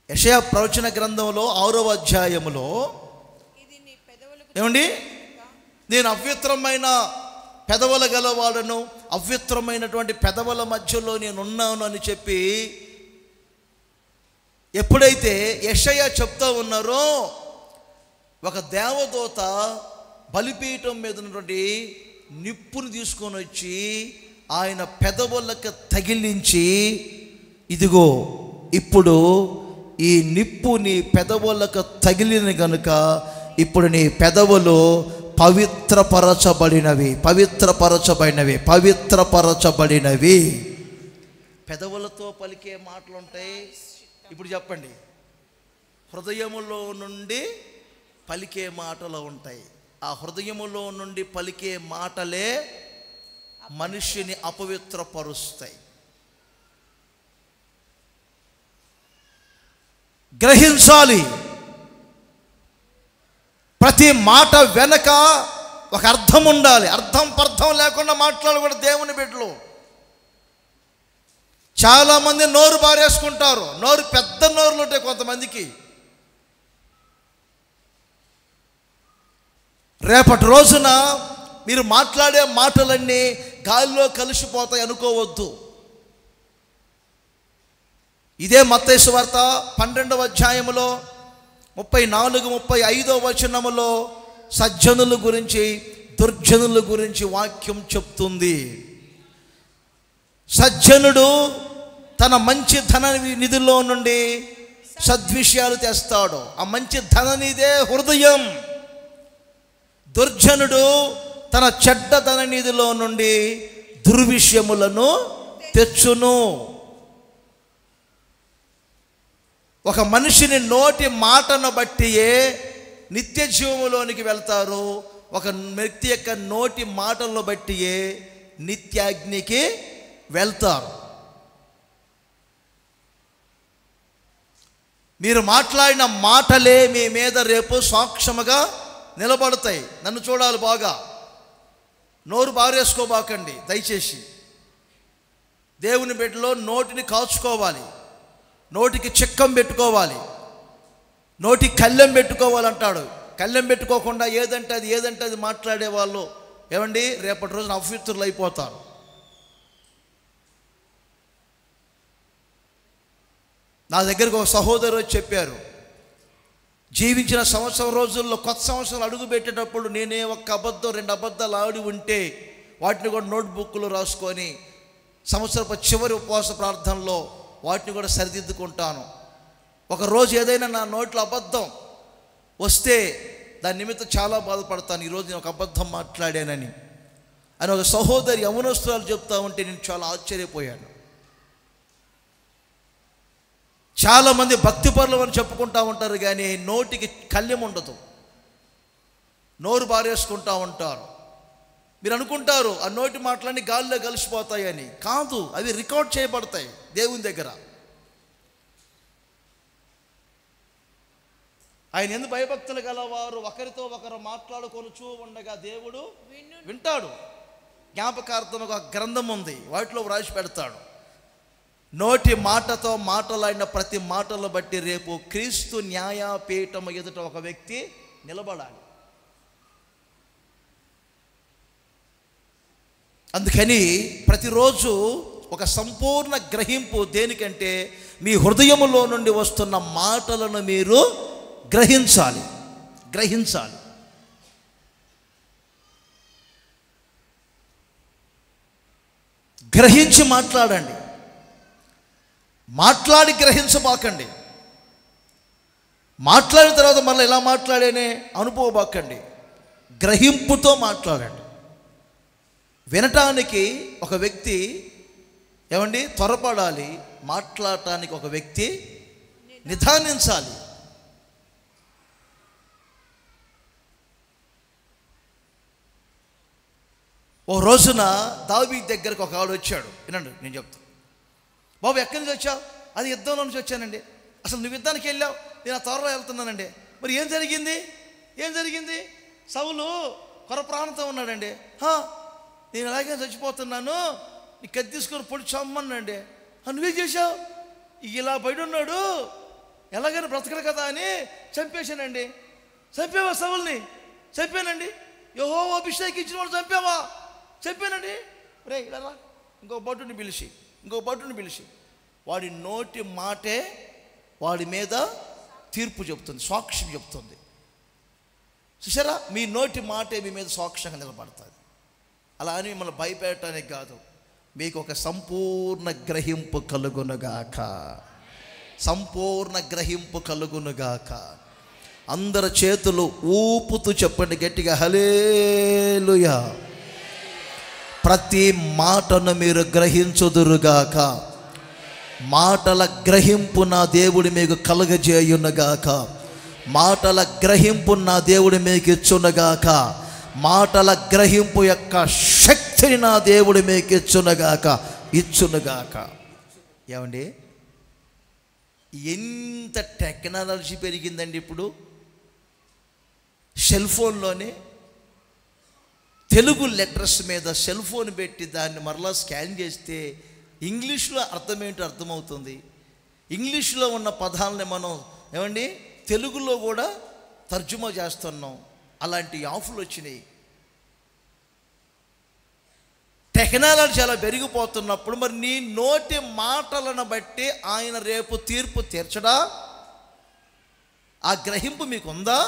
S1: యెషయా ప్రవచన గ్రంథంలో 6వ అధ్యాయములో ఏమండి, నేను అపవిత్రమైన పెదవుల గలవాడను, అపవిత్రమైనటువంటి పెదవుల మధ్యలో నేను ఉన్నాను అని చెప్పి ఎప్పుడైతే యెషయా చెప్తా ఉన్నారో, ఒక దేవదూత బలిపీఠం మీద ఉన్నటువంటి నిప్పును తీసుకొని వచ్చి ఆయన పెదవులకు తగిలించి, ఇదిగో ఇప్పుడు ఈ నిప్పు నీ పెదవులకు తగిలిన గనుక ఇప్పుడు నీ పెదవులు పవిత్రపరచబడినవి. పెదవులతో పలికే మాటలు ఉంటాయి. ఇప్పుడు చెప్పండి, హృదయములో నుండి పలికే మాటలు ఉంటాయి. ఆ హృదయములో నుండి పలికే మాటలే మనిషిని అపవిత్రపరుస్తాయి. గ్రహించాలి. ప్రతి మాట వెనక ఒక అర్థం ఉండాలి. అర్థం పర్థం లేకుండా మాట్లాడకూడదు దేవుని బిడ్డలు. చాలామంది నోరు బారేసుకుంటారు. నోరు పెద్ద నోరులు ఉంటాయి కొంతమందికి. రేపటి రోజున మీరు మాట్లాడే మాటలన్నీ గాలిలో కలిసిపోతాయి అనుకోవద్దు. ఇదే మత్తయి సువార్త 12వ అధ్యాయములో 34-35 వచనములో సజ్జనుల గురించి దుర్జనుల గురించి వాక్యం చెప్తుంది. సజ్జనుడు తన మంచి ధన నిధిలో నుండి సద్విషయాలు తెస్తాడు. ఆ మంచి ధన నిధే హృదయం. దుర్జనుడు తన చెడ్డ ధన నిధిలో నుండి దుర్విషయములను తెచ్చును. ఒక మనిషిని నోటి మాటను బట్టియే నిత్య జీవములోనికి వెళ్తారు. ఒక వ్యక్తి యొక్క నోటి మాటలను బట్టియే నిత్యాగ్నికి వెళ్తారు. మీరు మాట్లాడిన మాటలే మీ మీద రేపు సాక్ష్యముగా నిలబడతాయి. నన్ను చూడాలి బాగా. నోరు బారేసుకోబాకండి దయచేసి. దేవుని బిడ్డలో నోటిని కాచుకోవాలి, నోటికి చిక్కం పెట్టుకోవాలి, నోటి కళ్ళెం పెట్టుకోవాలంటాడు. కళ్ళెం పెట్టుకోకుండా ఏదంటే అది మాట్లాడే వాళ్ళు ఏమండి రేపటి రోజున అపవిత్రులు అయిపోతారు. నా దగ్గరకు ఒక సహోదరు చెప్పారు, జీవించిన సంవత్సరం రోజుల్లో కొత్త సంవత్సరాలు అడుగు పెట్టేటప్పుడు నేనే ఒక అబద్ధం 2 అబద్ధాలు ఆడి ఉంటే వాటిని కూడా నోట్బుక్లో రాసుకొని సంవత్సరపు చివరి ఉపవాస ప్రార్థనలో వాటిని కూడా సరిదిద్దుకుంటాను. ఒకరోజు ఏదైనా నా నోట్లో అబద్ధం వస్తే దాని నిమిత్తం చాలా బాధపడతాను. ఈరోజు నేను ఒక అబద్ధం మాట్లాడానని అని ఒక సహోదరి యవనస్తురాలు చెప్తా ఉంటే నేను చాలా ఆశ్చర్యపోయాను. చాలామంది భక్తిపరులు అని చెప్పుకుంటూ ఉంటారు, కానీ నోటికి కళ్ళెం ఉండదు, నోరు బారేసుకుంటూ ఉంటారు. మీరు అనుకుంటారు ఆ నోటి మాటలన్నీ గాలిలో కలిసిపోతాయని. కాదు, అవి రికార్డ్ చేయబడతాయి దేవుని దగ్గర. ఆయన ఎందుకు భయభక్తులు గలవారు ఒకరితో ఒకరు మాట్లాడుకొనుచూ ఉండగా దేవుడు వింటాడు. జ్ఞాపకార్థం ఒక గ్రంథం ఉంది, వాటిలో వ్రాసి పెడతాడు. నోటి మాటతో మాటలాడిన ప్రతి మాటలు బట్టి రేపు క్రీస్తు న్యాయపీఠం ఎదుట ఒక వ్యక్తి నిలబడాలి. అందుకని ప్రతిరోజు ఒక సంపూర్ణ గ్రహింపు దేనికంటే మీ హృదయములో నుండి వస్తున్న మాటలను మీరు గ్రహించాలి. గ్రహించి మాట్లాడండి. మాట్లాడి గ్రహించబాకండి. మాట్లాడిన తర్వాత మళ్ళీ ఎలా మాట్లాడేనే అనుభవబాకండి. గ్రహింపుతో మాట్లాడండి. వినటానికి ఒక వ్యక్తి ఏమండి త్వరపడాలి, మాట్లాడటానికి ఒక వ్యక్తి నిదానించాలి. ఓ రోజున దావీదు దగ్గరకు ఒక ఆవిడ వచ్చాడు. వినండి, నేను చెప్తాను. బాబు ఎక్కడి నుంచి వచ్చావు? అది యుద్ధంలో నుంచి వచ్చానండి. అసలు నువ్వు యుద్ధానికి వెళ్ళావు, నేను ఆ త్వరలో వెళ్తున్నానండి. మరి ఏం జరిగింది? సౌలు కొర ప్రాణంతో ఉన్నాడండి. నేను అలాగే చచ్చిపోతున్నాను, నీ కత్తి తీసుకొని పొడి చమ్మన్నాండి. నువ్వేం చేశావు? ఇలా బయట ఉన్నాడు, ఎలాగైనా బ్రతకరు కదా అని చంపేశానండి. చంపేవా సౌల్ని? చంపానండి. యెహోవా అభిషేకించిన వాడు చంపావా? చెప్పానండి. రే ఇలా ఇంకో భటుని పిలిచి వాడి నోటి మాటే వాడి మీద తీర్పు చెప్తుంది, సాక్ష్యం చెప్తుంది. చూసారా, మీ నోటి మాటే మీ మీద సాక్ష్యంగా నిలబడుతుంది. అలా అని మిమ్మల్ని భయపెట్టడానికి కాదు, మీకు ఒక సంపూర్ణ గ్రహింపు కలుగునుగాక. అందరి చేతులు ఊపుతూ చెప్పండి గట్టిగా, హల్లెలూయా. ప్రతి మాటను మీరు గ్రహించుదురుగాక. మాటల గ్రహింపు నా దేవుడు మీకు కలుగజేయునుగాక. మాటల గ్రహింపు నా దేవుడు మీకు ఇచ్చునుగాక. మాటల గ్రహింపు యొక్క శక్తిని నా దేవుడు మీకు ఇచ్చునుగాక. ఏమండి, ఎంత టెక్నాలజీ పెరిగిందండి ఇప్పుడు. సెల్ ఫోన్లోనే తెలుగు లెటర్స్ మీద సెల్ ఫోన్ పెట్టి దాన్ని మరలా స్కాన్ చేస్తే ఇంగ్లీష్లో అర్థమేంటో అర్థమవుతుంది. ఇంగ్లీష్లో ఉన్న పదాలని మనం ఏమండి తెలుగులో కూడా తర్జుమా చేస్తున్నాం. అలాంటి ఆఫ్లు వచ్చినాయి. టెక్నాలజీ చాలా పెరిగిపోతున్నప్పుడు మరి నీ నోటి మాటలను బట్టి ఆయన రేపు తీర్పు తీర్చడా? ఆ గ్రహింపు మీకుందా?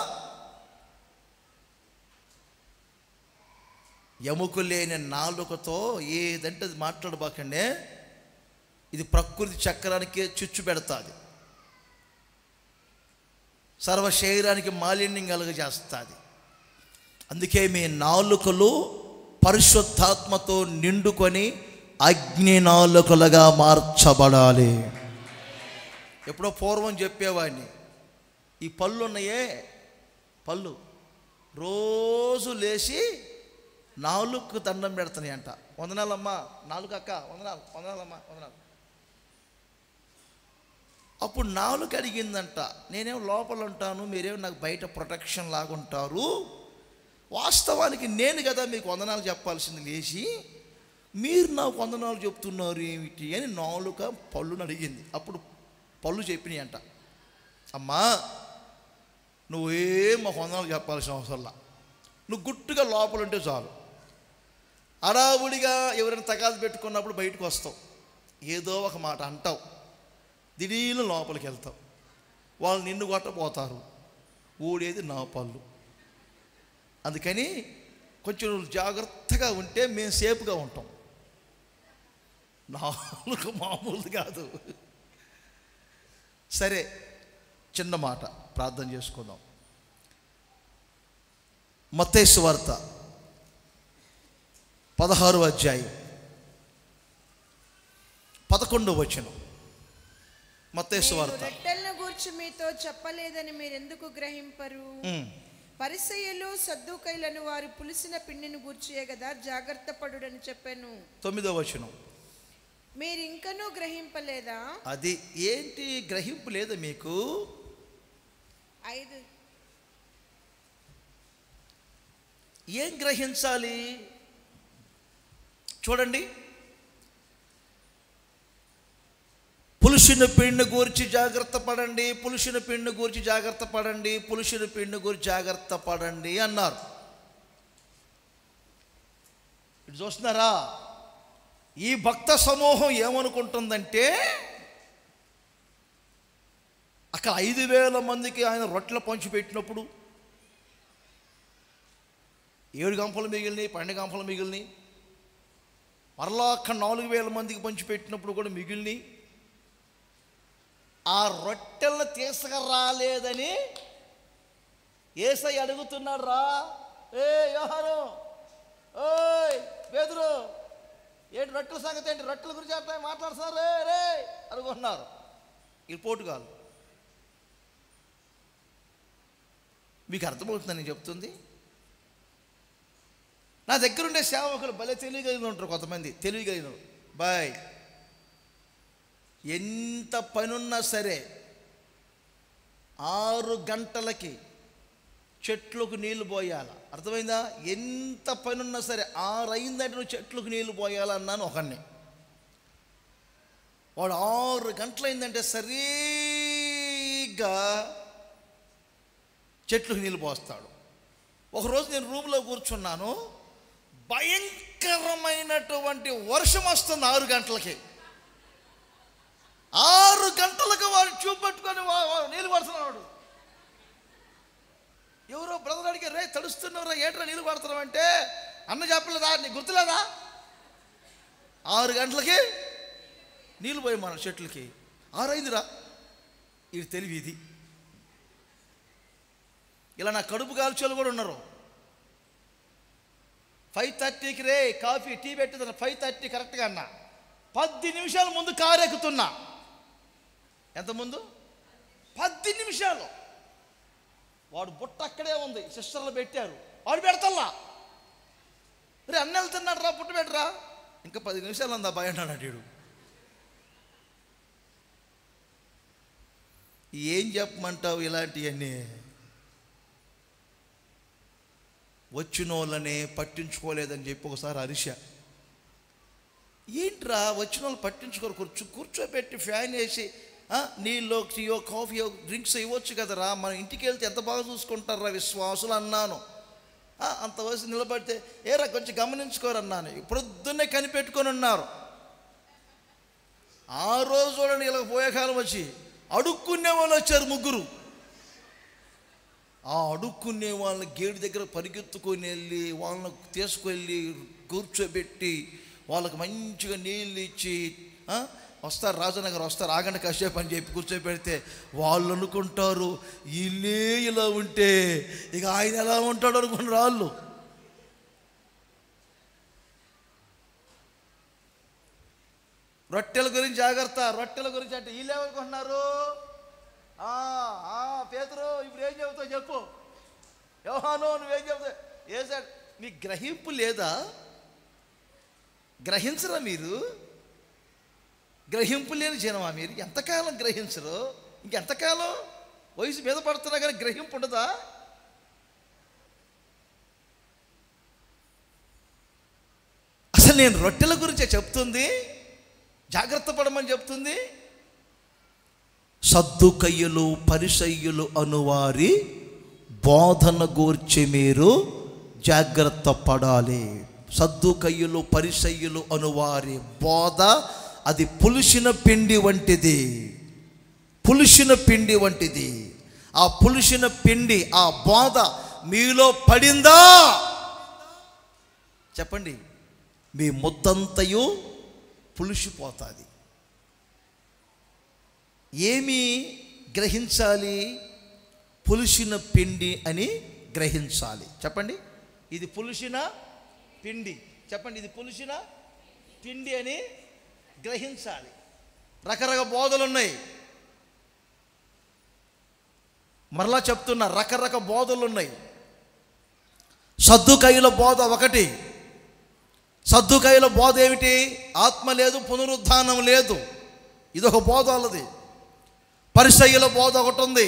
S1: ఎముక లేని నాలుకతో ఏదంటే అది మాట్లాడబాకండి. ఇది ప్రకృతి చక్రానికి చిచ్చు పెడతాది, సర్వ శరీరానికి మాలిన్యం కలుగజేస్తుంది. అందుకే మీ నాలుకలు పరిశుద్ధాత్మతో నిండుకొని అగ్ని నాలుకలుగా మార్చబడాలి. ఎప్పుడో పూర్వం చెప్పేవాడిని, ఈ పళ్ళు ఉన్నాయే, పళ్ళు రోజు లేచి నాలుగు దండం పెడుతున్నాయి అంట. వందనాలమ్మా, నాలుగు అక్క, వందనాలు, వందనాలమ్మా, వందనాలు. అప్పుడు నాలుగు అడిగిందంట, నేనేమో లోపల ఉంటాను, మీరేమో నాకు బయట ప్రొటెక్షన్ లాగా ఉంటారు. వాస్తవానికి నేను కదా మీకు వందనాలు చెప్పాల్సింది, లేచి మీరు నాకు వందనాలు చెప్తున్నారు ఏమిటి అని నాలుక పళ్ళుని అడిగింది. అప్పుడు పళ్ళు చెప్పినాయి అంట, అమ్మా నువ్వేం మాకు వందనాలు చెప్పాల్సిన అవసరంలా, నువ్వు గుట్టుగా లోపల ఉంటే చాలు. అడావుడిగా ఎవరైనా తగాదు పెట్టుకున్నప్పుడు బయటకు వస్తావు, ఏదో ఒక మాట అంటావు, దిడీలు లోపలికి వెళ్తావు, వాళ్ళు నిన్ను కొట్టబోతారు, ఊడేది నా పళ్ళు. అందుకని కొంచెం జాగ్రత్తగా ఉంటే మేము సేఫ్గా ఉంటాం. నాలుగు మామూలు కాదు. సరే, చిన్న మాట ప్రార్థన చేసుకుందాం. మత్తయి సువార్త 16వ అధ్యాయం 11వ వచనం. మత్తయి సువార్త.
S2: రొట్టెలను గూర్చి మీతో చెప్పలేదని మీరు ఎందుకు గ్రహింపరు? పరిసయ్యులు సద్దూకయ్యులను వారు పులిసిన పిండిని గూర్చియే కదా జాగ్రత్త పడుడని చెప్పాను.
S1: 9వ వచనం.
S2: మీరు ఇంకనూ గ్రహింపలేదా?
S1: అది ఏంటి గ్రహింపు లేదా మీకు?
S2: 5.
S1: ఏం గ్రహించాలి చూడండి. పులుషుని పిండి గురించి జాగ్రత్త పడండి, పులుషుని పిండి గురించి జాగ్రత్త పడండి, పులుషుని పిండి గురించి జాగ్రత్త పడండి అన్నారు. ఇటు చూస్తున్నారా? ఈ భక్త సమూహం ఏమనుకుంటుందంటే, అక్కడ 5,000 మందికి ఆయన రొట్టెలు పంచిపెట్టినప్పుడు 7 గంపలు మిగిలినాయి, 12 గంపలు మిగిలినాయి. మరలా అక్కడ 4,000 మందికి పంచిపెట్టినప్పుడు కూడా మిగిలినాయి. ఆ రొట్టెలను తీసుకురాలేదని యేసయ్య అడుగుతున్నాడు. రా ఏ యోహాను, ఓయ్ పేతురు, ఏంటి రొట్టెల సంగతి ఏంటి? రొట్టెల గురించి అంటే మాట్లాడుతున్నారు రే రే అనుకుంటున్నారు. ఈ పోటుగాలు. మీకు అర్థమవుతుందని నేను చెప్తుంది. నా దగ్గరుండే సేవకులు భలే తెలివిగలిగిన ఉంటారు. కొంతమంది తెలివిగలిగిన బాయ్, ఎంత పనున్నా సరే 6 గంటలకి చెట్లకు నీళ్లు పోయాల. అర్థమైందా? ఎంత పనున్నా సరే 6 అయిందంటే నువ్వు చెట్లకు నీళ్లు పోయాలన్నాను ఒకరిని. వాడు 6 గంటలైందంటే సరిగ్గా చెట్లకు నీళ్ళు పోస్తాడు. ఒకరోజు నేను రూమ్లో కూర్చున్నాను, భయంకరమైనటువంటి వర్షం వస్తుంది 6 గంటలకి. 6 గంటలకు వాడు చూపెట్టుకొని నీళ్ళు పడుతున్నాడు. ఎవరో బ్రదర్ అడిగారు, రే తడుస్తున్నవరా ఏంట్రా నీళ్ళు పడుతున్నావు అంటే, అన్న చెప్పలేదా నీకు గుర్తులేదా? 6 గంటలకి నీళ్ళు పోయి మన చెట్లకి 6 అయిందిరా. ఇది తెలివి. ఇది ఇలా నా కడుపు కాల్చేలు కూడా ఉన్నారు. 5:30కి రే కాఫీ టీ పెట్టింది, 5:30 కరెక్ట్గా అన్నా. 10 నిమిషాల ముందు కారు ఎక్కుతున్నా. ఎంత ముందు? 10 నిమిషాలు. వాడు బుట్ట అక్కడే ఉంది, సిస్టర్లు పెట్టారు, వాడు పెడతల్లా. రే అన్న వెళ్తున్నాడు రా, పుట్టు పెట్టరా. ఇంకా 10 నిమిషాలు అందా భయ అన్నాడు అటు. ఏం చెప్పమంటావు ఇలాంటివన్నీ? వచ్చిన వాళ్ళనే పట్టించుకోలేదని చెప్పి ఒకసారి అరిశా. ఏంట్రా వచ్చిన వాళ్ళు పట్టించుకోరు, కూర్చోబెట్టి ఫ్యాన్ వేసి నీళ్ళు టీయో కాఫీయో డ్రింక్స్ ఇవ్వచ్చు కదరా, మన ఇంటికి వెళ్తే ఎంత బాగా చూసుకుంటారా విశ్వాసులు అన్నాను. అంత వయసు నిలబడితే ఏరా కొంచెం గమనించుకోరన్నాను. ప్రొద్దున్నే కనిపెట్టుకొని ఉన్నారు. ఆ రోజు చూడండి, ఇలా పోయే కాలం వచ్చి అడుక్కునే వాళ్ళు వచ్చారు 3. ఆ అడుక్కునే వాళ్ళని గేటు దగ్గర పరిగెత్తుకొని వెళ్ళి వాళ్ళని తీసుకువెళ్ళి కూర్చోబెట్టి వాళ్ళకి మంచిగా నీళ్ళు ఇచ్చి, వస్తారు రాజనగర్ వస్తారు, ఆగండి కాసేపు అని చెప్పి కూర్చోబెడితే వాళ్ళు అనుకుంటారు ఇల్లే ఇలా ఉంటే ఇక ఆయన ఎలా ఉంటాడు అనుకున్నారు వాళ్ళు. రొట్టెల గురించి జాగ్రత్త. రొట్టెల గురించి అంటే వీళ్ళు ఏమనుకుంటున్నారు? పేతురు ఇప్పుడు ఏం చెబుతావు చెప్పు, యోహాను నువ్వేం చెబుతావు? సార్ మీకు గ్రహింపు లేదా? గ్రహించరా మీరు? గ్రహింపు లేని జనమా మీరు? ఎంతకాలం గ్రహించరు? ఇంకెంతకాలం? వయసు మీద పడుతున్నా కానీ గ్రహింపు ఉండదా? అసలు నేను రొట్టెల గురించే చెప్తుంది, జాగ్రత్త పడమని చెప్తుంది. సద్దుకయ్యులు పరిసయ్యులు అనువారి బోధన గూర్చి మీరు జాగ్రత్త పడాలి. సద్దుకయ్యులు పరిసయ్యులు అనువారి బోధ అది పులిసిన పిండి వంటిది, పులిసిన పిండి వంటిది. ఆ పులిసిన పిండి, ఆ బోధ మీలో పడిందా చెప్పండి, మీ ముద్దంతయు పులిసిపోతుంది. ఏమి గ్రహించాలి? పులిసిన పిండి అని గ్రహించాలి. చెప్పండి, ఇది పులిసిన పిండి. చెప్పండి, ఇది పులిసిన పిండి అని గ్రహించాలి. రకరకాల బోధలు ఉన్నాయి. మరలా చెప్తున్నా, రకరకాల బోధలు ఉన్నాయి. సద్దుకయ్యుల బోధ ఒకటి. సద్దుకయ్యుల బోధ ఏమిటి? ఆత్మ లేదు, పునరుద్ధానం లేదు. ఇదొక బోధ వాళ్ళది. పరిసయ్యుల బోధ ఒకటి ఉంది.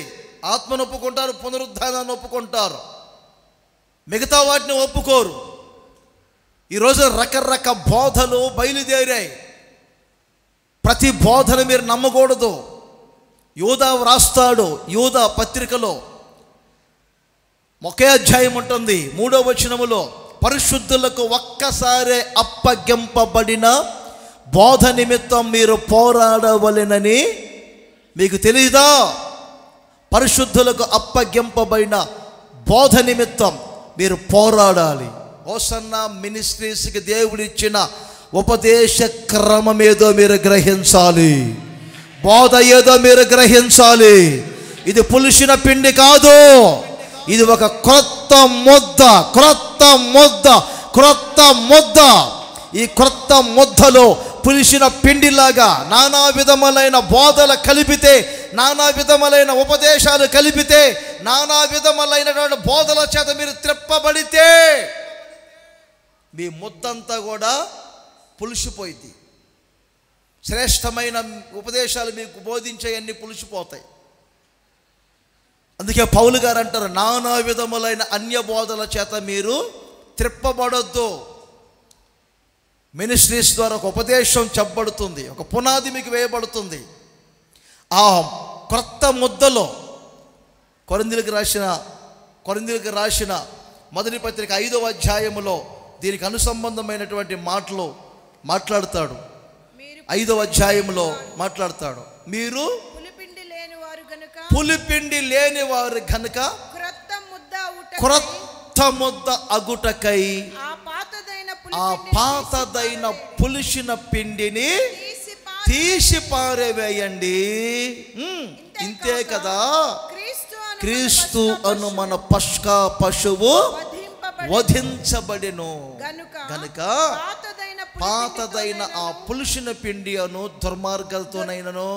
S1: ఆత్మను ఒప్పుకుంటారు, పునరుద్ధానాన్ని ఒప్పుకుంటారు, మిగతా వాటిని ఒప్పుకోరు. ఈరోజు రకరకాల బోధలు బయలుదేరాయి. ప్రతి బోధను మీరు నమ్మకూడదు. యూదా వ్రాస్తాడు, యూదా పత్రికలో ఒకే అధ్యాయం ఉంటుంది, 3వ వచనములో, పరిశుద్ధులకు ఒక్కసారే అప్పగింపబడిన బోధ నిమిత్తం మీరు పోరాడవలెనని మీకు తెలియదా? పరిశుద్ధులకు అప్పగింపబడిన బోధ నిమిత్తం మీరు పోరాడాలి. హోసన్నా మినిస్ట్రీస్కి దేవుడిచ్చిన ఉపదేశ క్రమం ఏదో మీరు గ్రహించాలి, బోధ ఏదో మీరు గ్రహించాలి. ఇది పులిసిన పిండి కాదు, ఇది ఒక క్రొత్త ముద్ద, క్రొత్త ముద్ద, క్రొత్త ముద్ద. ఈ క్రొత్త ముద్దలో పులిసిన పిండిలాగా నానా విధములైన బోధలు కలిపితే, నానా విధములైన ఉపదేశాలు కలిపితే, నానా విధములైనటువంటి బోధల చేత మీరు త్రిప్పబడితే మీ ముద్దంతా కూడా పులిసిపోయింది. శ్రేష్టమైన ఉపదేశాలు మీకు బోధించేవన్నీ పులిసిపోతాయి. అందుకే పౌలు గారు అంటారు, నానా విధములైన అన్య బోధల చేత మీరు త్రిప్పబడొద్దు. మినిస్ట్రీస్ ద్వారా ఒక ఉపదేశం చెప్పబడుతుంది, ఒక పునాది మీకు వేయబడుతుంది. ఆ క్రొత్త ముద్దలో కొరింథీయులకు రాసిన మొదటి పత్రిక 5వ అధ్యాయములో దీనికి అనుసంబంధమైనటువంటి మాటలు మాట్లాడతాడు. 5వ అధ్యాయంలో మాట్లాడతాడు, మీరు పులిపిండి లేని వారు గనుక క్రొత్త ముద్ద అగుటకై ఆ పాతదైన పులిసిన పిండిని తీసి పారవేయండి. ఇంతే కదా, క్రీస్తు అను మన పస్కా పశువు వధించబడెను గనుక పాతదైన ఆ పులిసిన పిండి అను దుర్మార్గాలతోనైనను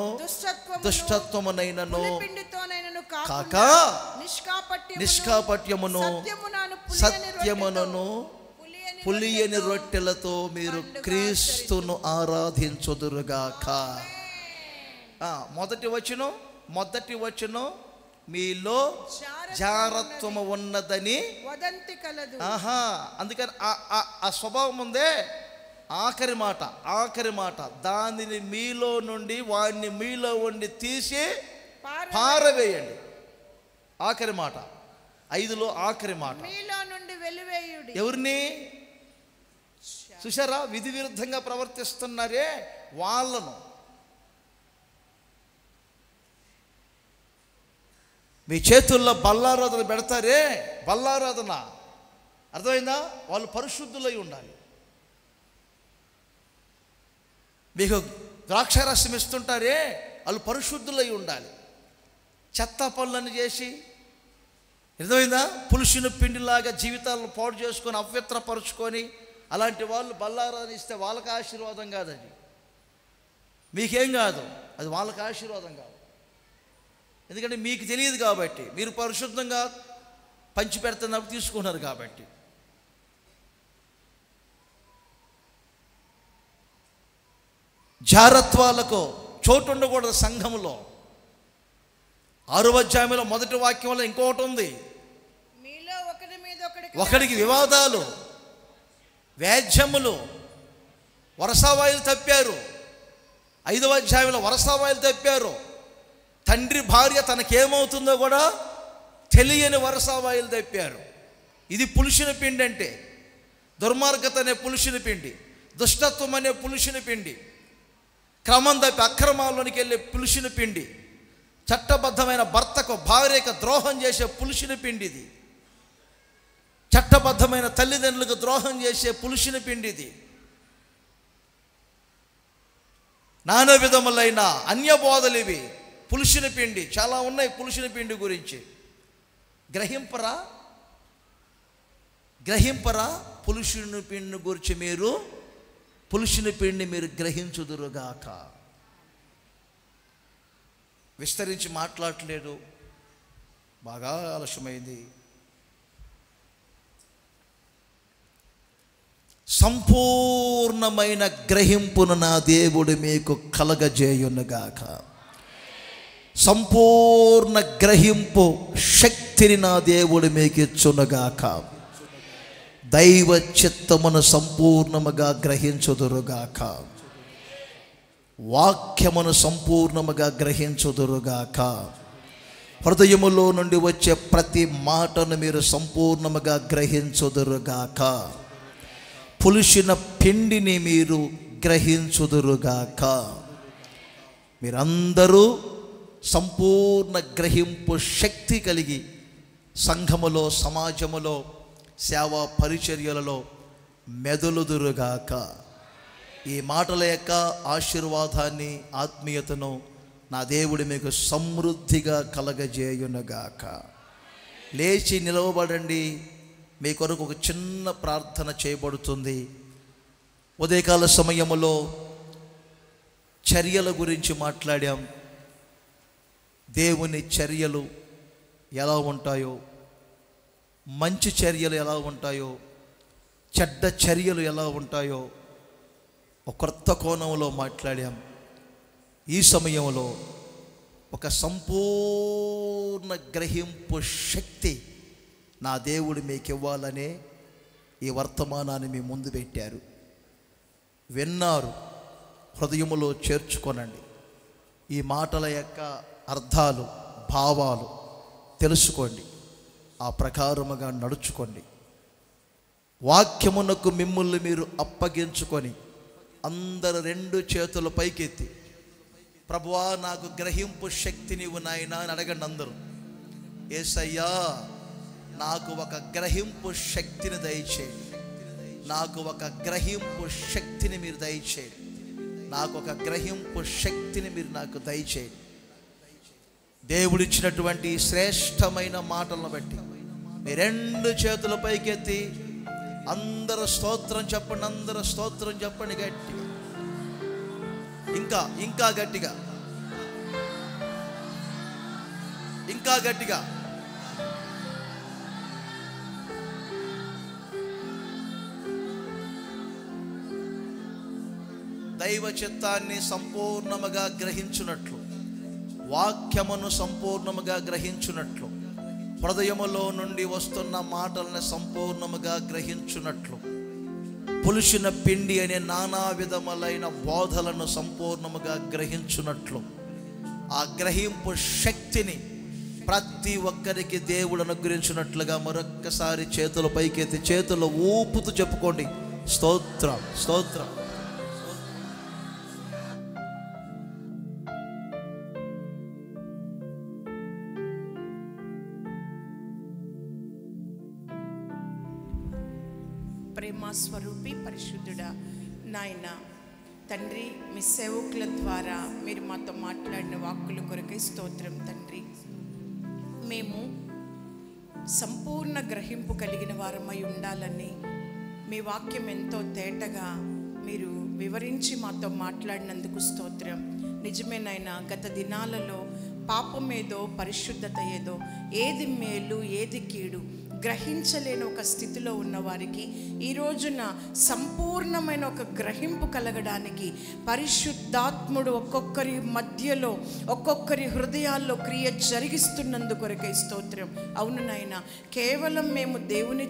S1: దుష్టత్వమునైనను కాక నిష్కాపట్యమును సత్యమునను పులియని రొట్టెలతో మీరు క్రీస్తును ఆరాధించుదురుగాక. మొదటి వచనం మీలో జారత్వము ఉన్నదని అందుకని ఆ స్వభావం ఉందే. ఆఖరి మాట దానిని మీలో నుండి వాడిని మీలో ఉండి తీసి పారవేయండి. ఆఖరి మాట 5లో ఆఖరి మాట,
S2: మీలో నుండి వెలివేయుడి.
S1: ఎవరిని? చూసారా, విధి విరుద్ధంగా ప్రవర్తిస్తున్నారే వాళ్ళను. మీ చేతుల్లో బల్లారాధన పెడతారే, బల్లారాధన అర్థమైందా? వాళ్ళు పరిశుద్ధులై ఉండాలి. మీకు ద్రాక్షారసం ఇస్తుంటారే, వాళ్ళు పరిశుద్ధులై ఉండాలి. చెత్త పనులను చేసి, అర్థమైందా, పులుసుని పిండిలాగా జీవితాలను పాడు చేసుకొని అపవిత్రపరుచుకొని అలాంటి వాళ్ళు బల్లారాధన ఇస్తే వాళ్ళకి ఆశీర్వాదం కాదండి, మీకేం కాదు, అది వాళ్ళకి ఆశీర్వాదం కాదు. ఎందుకంటే మీకు తెలియదు కాబట్టి, మీరు పరిశుద్ధంగా పంచి పెడుతున్నప్పుడు తీసుకున్నారు కాబట్టి. జారత్వాలకు చోటు ఉండకూడదు సంఘములో. 6వ అధ్యాయంలో మొదటి వాక్యంలో ఇంకొకటి ఉంది,
S2: మీలో ఒకరి మీద
S1: ఒకడికి వివాదాలు, వ్యాజ్యములు, వరసావాయిలు తప్పారు. 5వ అధ్యాయంలో వరసావాయిలు తప్పారు. తండ్రి భార్య తనకేమవుతుందో కూడా తెలియని వరసావాయిలు తప్పారు. ఇది పులుషుని పిండి అంటే. దుర్మార్గత అనే పులుషుని పిండి, దుష్టత్వం అనే పులుషుని పిండి, క్రమం తప్పి అక్రమాల్లోనికి వెళ్ళే పులుషుని పిండి, చట్టబద్ధమైన భర్తకు భార్యకు ద్రోహం చేసే పులుషుని పిండి ఇది. చట్టబద్ధమైన తల్లిదండ్రులకు ద్రోహం చేసే పులుషుని పిండి ఇది. నానా విధములైన అన్యబోధలు ఇవి, పులుషుని పిండి. చాలా ఉన్నాయి పులుషుని పిండి గురించి. గ్రహింపరా పులుషుని పిండి గురించి మీరు, పులుషుని పిండి మీరు గ్రహించుదురుగాక. విస్తరించి మాట్లాడలేదు, బాగా ఆలస్యమైంది. సంపూర్ణమైన గ్రహింపును నా దేవుడు మీకు కలగజేయునుగాక. సంపూర్ణ గ్రహింపు శక్తిని నా దేవుడు మీకు ఇచ్చునుగాక. దైవ చిత్తమును సంపూర్ణముగా గ్రహించుదురుగాక. వాక్యమును సంపూర్ణముగా గ్రహించుదురుగాక. హృదయములో నుండి వచ్చే ప్రతి మాటను మీరు సంపూర్ణముగా గ్రహించుదురుగాక. పులుషిన పిండిని మీరు గ్రహించుదురుగాక. మీరందరూ సంపూర్ణ గ్రహింపు శక్తి కలిగి సంఘములో, సమాజములో, సేవా పరిచర్యలలో మెదలుదురుగాక. ఈ మాటల యొక్క ఆశీర్వాదాన్ని, ఆత్మీయతను నా దేవుడు మీకు సమృద్ధిగా కలగజేయునుగాక. లేచి నిలవబడండి. మీ కొరకు ఒక చిన్న ప్రార్థన చేయబడుతుంది. ఉదయకాల సమయములో చర్యల గురించి మాట్లాడాం. దేవుని చర్యలు ఎలా ఉంటాయో, మంచి చర్యలు ఎలా ఉంటాయో, చెడ్డ చర్యలు ఎలా ఉంటాయో ఒక కొత్త కోణంలో మాట్లాడాం. ఈ సమయంలో ఒక సంపూర్ణ గ్రహింపు శక్తి నా దేవుడు మీకు ఇవ్వాలనే ఈ వర్తమానాన్ని మీ ముందు పెట్టారు. విన్నారు, హృదయములో చేర్చుకొనండి. ఈ మాటల యొక్క అర్థాలు, భావాలు తెలుసుకోండి. ఆ ప్రకారముగా నడుచుకోండి. వాక్యమునకు మిమ్ముల్ని మీరు అప్పగించుకొని అందరు 2 చేతుల పైకెత్తి, ప్రభువా నాకు గ్రహింపు శక్తి నీవు నాయనా అని అడగండి అందరూ. యేసయ్యా నాకు ఒక గ్రహింపు శక్తిని దయచేయండి. నాకు ఒక గ్రహింపు శక్తిని మీరు దయచేయండి. నాకు ఒక గ్రహింపు శక్తిని మీరు నాకు దయచేయండి. దేవుడిచ్చినటువంటి శ్రేష్టమైన మాటలను బట్టి మీ 2 చేతుల పైకెత్తి అందరూ స్తోత్రం చెప్పండి. అందరూ స్తోత్రం చెప్పండి గట్టిగా. ఇంకా గట్టిగా, ఇంకా గట్టిగా. దైవ చిత్తాన్ని సంపూర్ణముగా గ్రహించున్నట్లు, వాక్యమును సంపూర్ణముగా గ్రహించున్నట్లు, హృదయములో నుండి వస్తున్న మాటలను సంపూర్ణముగా గ్రహించున్నట్లు, పులుషిన పిండి అనే నానా విధములైన బోధలను సంపూర్ణముగా గ్రహించున్నట్లు, ఆ గ్రహింపు శక్తిని ప్రతి ఒక్కరికి దేవుడు అనుగ్రహించినట్లుగా మరొక్కసారి చేతుల పైకెత్తి చేతుల్లో ఊపుతూ చెప్పుకోండి, స్తోత్రం స్తోత్రం.
S2: ప్రేమ స్వరూపి పరిశుద్ధుడా నాయన తండ్రి, మీ సేవకుల ద్వారా మీరు మాతో మాట్లాడిన వాక్కుల కొరకై స్తోత్రం తండ్రి. మేము సంపూర్ణ గ్రహింపు కలిగిన వారమై ఉండాలని మీ వాక్యం ఎంతో తేటగా మీరు వివరించి మాతో మాట్లాడినందుకు స్తోత్రం. నిజమేనైనా గత దినాలలో పాపం ఏదో పరిశుద్ధత ఏదో, ఏది మేలు ఏది కీడు గ్రహించలేని ఒక స్థితిలో ఉన్న వారికి ఈ రోజున సంపూర్ణమైన ఒక గ్రహింపు కలగడానికి పరిశుద్ధాత్ముడు ఒక్కొక్కరి మధ్యలో ఒక్కొక్కరి హృదయాల్లో క్రియ జరిగిస్తున్నందుకొరకై స్తోత్రం. అవును నాయన, కేవలం మేము దేవుని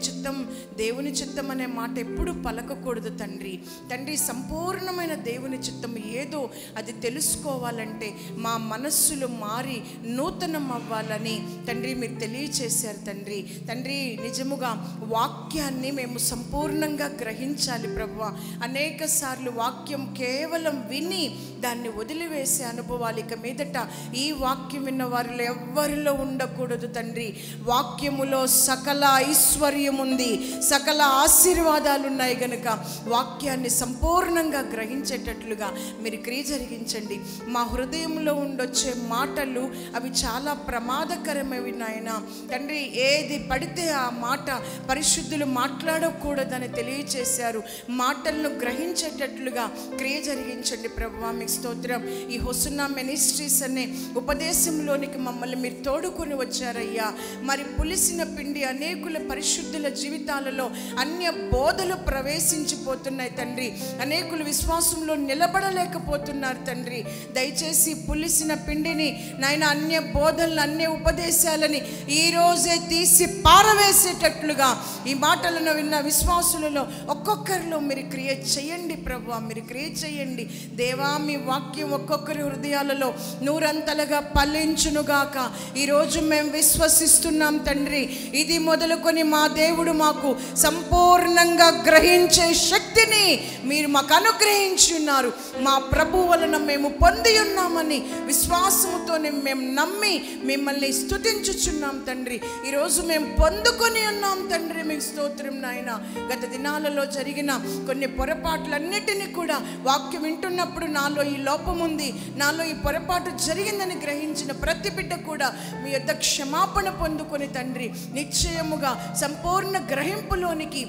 S2: చిత్తం అనే మాట ఎప్పుడు పలకకూడదు తండ్రి. తండ్రి, సంపూర్ణమైన దేవుని చిత్తం ఏదో అది తెలుసుకోవాలంటే మా మనస్సులు మారి నూతనం అవ్వాలని తండ్రి మీరు తెలియచేశారు తండ్రి. తండ్రి, నిజముగా వాక్యాన్ని మేము సంపూర్ణంగా గ్రహించాలి ప్రభువా. అనేక సార్లు వాక్యం కేవలం విని దాన్ని వదిలివేసే అనుభవాలు ఇక మీదట ఈ వాక్యం విన్న వారిలో ఎవ్వరిలో ఉండకూడదు తండ్రి. వాక్యములో సకల ఐశ్వర్యం ఉంది, సకల ఆశీర్వాదాలు ఉన్నాయి గనుక వాక్యాన్ని సంపూర్ణంగా గ్రహించేటట్లుగా మీరు క్రియ జరిగించండి. మా హృదయంలో ఉండొచ్చే మాటలు అవి చాలా ప్రమాదకరమైనవి నాయన తండ్రి. ఏది పడితే ఆ మాట పరిశుద్ధులు మాట్లాడకూడదని తెలియచేశారు. మాటలను గ్రహించేటట్లుగా క్రియ జరిగించండి ప్రభువా. మీకు స్తోత్రం. ఈ హొసన్నా మినిస్ట్రీస్ అనే ఉపదేశంలోనికి మమ్మల్ని మీరు తోడుకొని వచ్చారయ్యా. మరి పులిసిన పిండి అనేకుల పరిశుద్ధుల జీవితాలలో అన్య బోధలు ప్రవేశించిపోతున్నాయి తండ్రి. అనేకులు విశ్వాసంలో నిలబడలేకపోతున్నారు తండ్రి. దయచేసి పులిసిన పిండిని నాయన, అన్య బోధలను అన్య ఉపదేశాలని ఈరోజే తీసి పారవేసేటట్లుగా ఈ మాటలను విన్న విశ్వాసులలో ఒక్కొక్కరిలో మీరు క్రియ చేయండి ప్రభువా. మీరు క్రియ చేయండి దేవా. మీ వాక్యం ఒక్కొక్కరి హృదయాలలో నూరంతలుగా ఫలించునుగాక. ఈరోజు మేము విశ్వసిస్తున్నాం తండ్రి. ఇది మొదలుకొని మా దేవుడు మాకు సంపూర్ణంగా గ్రహించే శక్తిని మీరు మాకు అనుగ్రహించి ఉన్నారు. మా ప్రభు వలన మేము పొంది ఉన్నామని విశ్వాసముతోనే మేము నమ్మి మిమ్మల్ని స్తుతించుచున్నాం తండ్రి. ఈరోజు మేము పొందుకొని ఉన్నాం తండ్రి. మీకు స్తోత్రం నాయన. గత దినాలలో జరిగిన కొన్ని పొరపాట్లన్నిటినీ కూడా వాక్యం వింటున్నప్పుడు నాలో ఈ లోపం ఉంది, నాలో ఈ పొరపాటు జరిగిందని గ్రహించిన ప్రతి బిడ్డ కూడా మీ యొద్ద క్షమాపణ పొందుకొని తండ్రి నిశ్చయముగా సంపూర్ణ గ్రహింపులోనికి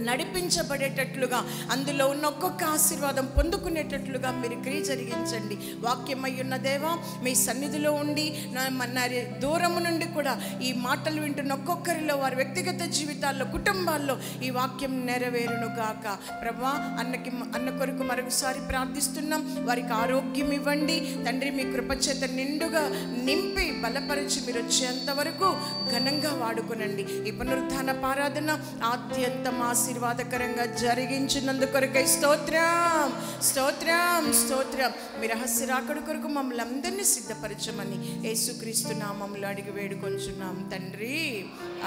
S2: నడిపించబడేటట్లుగా అందులో ఉన్న ఒక్కొక్క ఆశీర్వాదం పొందుకునేటట్లుగా మీరు క్రియ జరిగించండి. వాక్యమై ఉన్న దేవా, మీ సన్నిధిలో ఉండి దూరము నుండి కూడా ఈ మాటలు వింటున్న ఒక్కొక్కరిలో వారి వ్యక్తిగత జీవితాల్లో కుటుంబాల్లో ఈ వాక్యం నెరవేరును గాక. ప్రభా, అన్న కొరకు మరొకసారి ప్రార్థిస్తున్నాం. వారికి ఆరోగ్యం ఇవ్వండి తండ్రి. మీ కృపచేత నిండుగా నింపి బలపరిచి మీరు వచ్చేంత వరకు ఘనంగా వాడుకునండి. ఈ పునరుత్థాన ఆరాధన ఆద్యంతం ఆశీర్వాదకరంగా జరిగించినందుకొరకై స్తోత్రం స్తోత్రం స్తోత్రం. మీ రహస్య రాకడ కొరకు మమ్మల్ని అందరినీ సిద్ధపరచమని యేసుక్రీస్తు నామములో అడిగి వేడుకొంచున్నాం తండ్రి.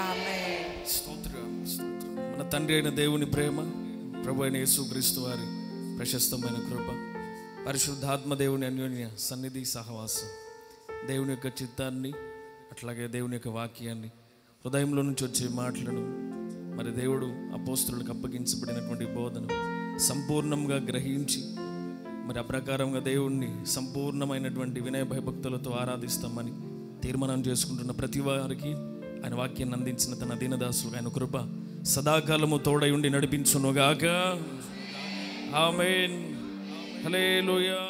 S2: ఆమేన్.
S3: స్తోత్రం స్తోత్రం. మన తండ్రి అయిన దేవుని ప్రేమ, ప్రభు అయిన యేసుక్రీస్తు వారి ప్రశస్తమైన కృప, పరిశుద్ధాత్మ దేవుని అన్యోన్య సన్నిధి సహవాసం, దేవుని యొక్క చిత్తాన్ని అట్లాగే దేవుని యొక్క వాక్యాన్ని, హృదయంలో నుంచి వచ్చే మాటలను, మరి దేవుడు అపోస్తలులకు అప్పగించబడినటువంటి బోధన సంపూర్ణంగా గ్రహించి మరి ఆ ప్రకారంగా దేవుణ్ణి సంపూర్ణమైనటువంటి వినయ భయభక్తులతో ఆరాధిస్తామని తీర్మానం చేసుకుంటున్న ప్రతి వారికి ఆయన వాక్యాన్ని అందించిన తన దీనదాసులు ఆయన కృప సదాకాలము తోడై ఉండి నడిపించునుగాక. ఆమేన్. హల్లెలూయా.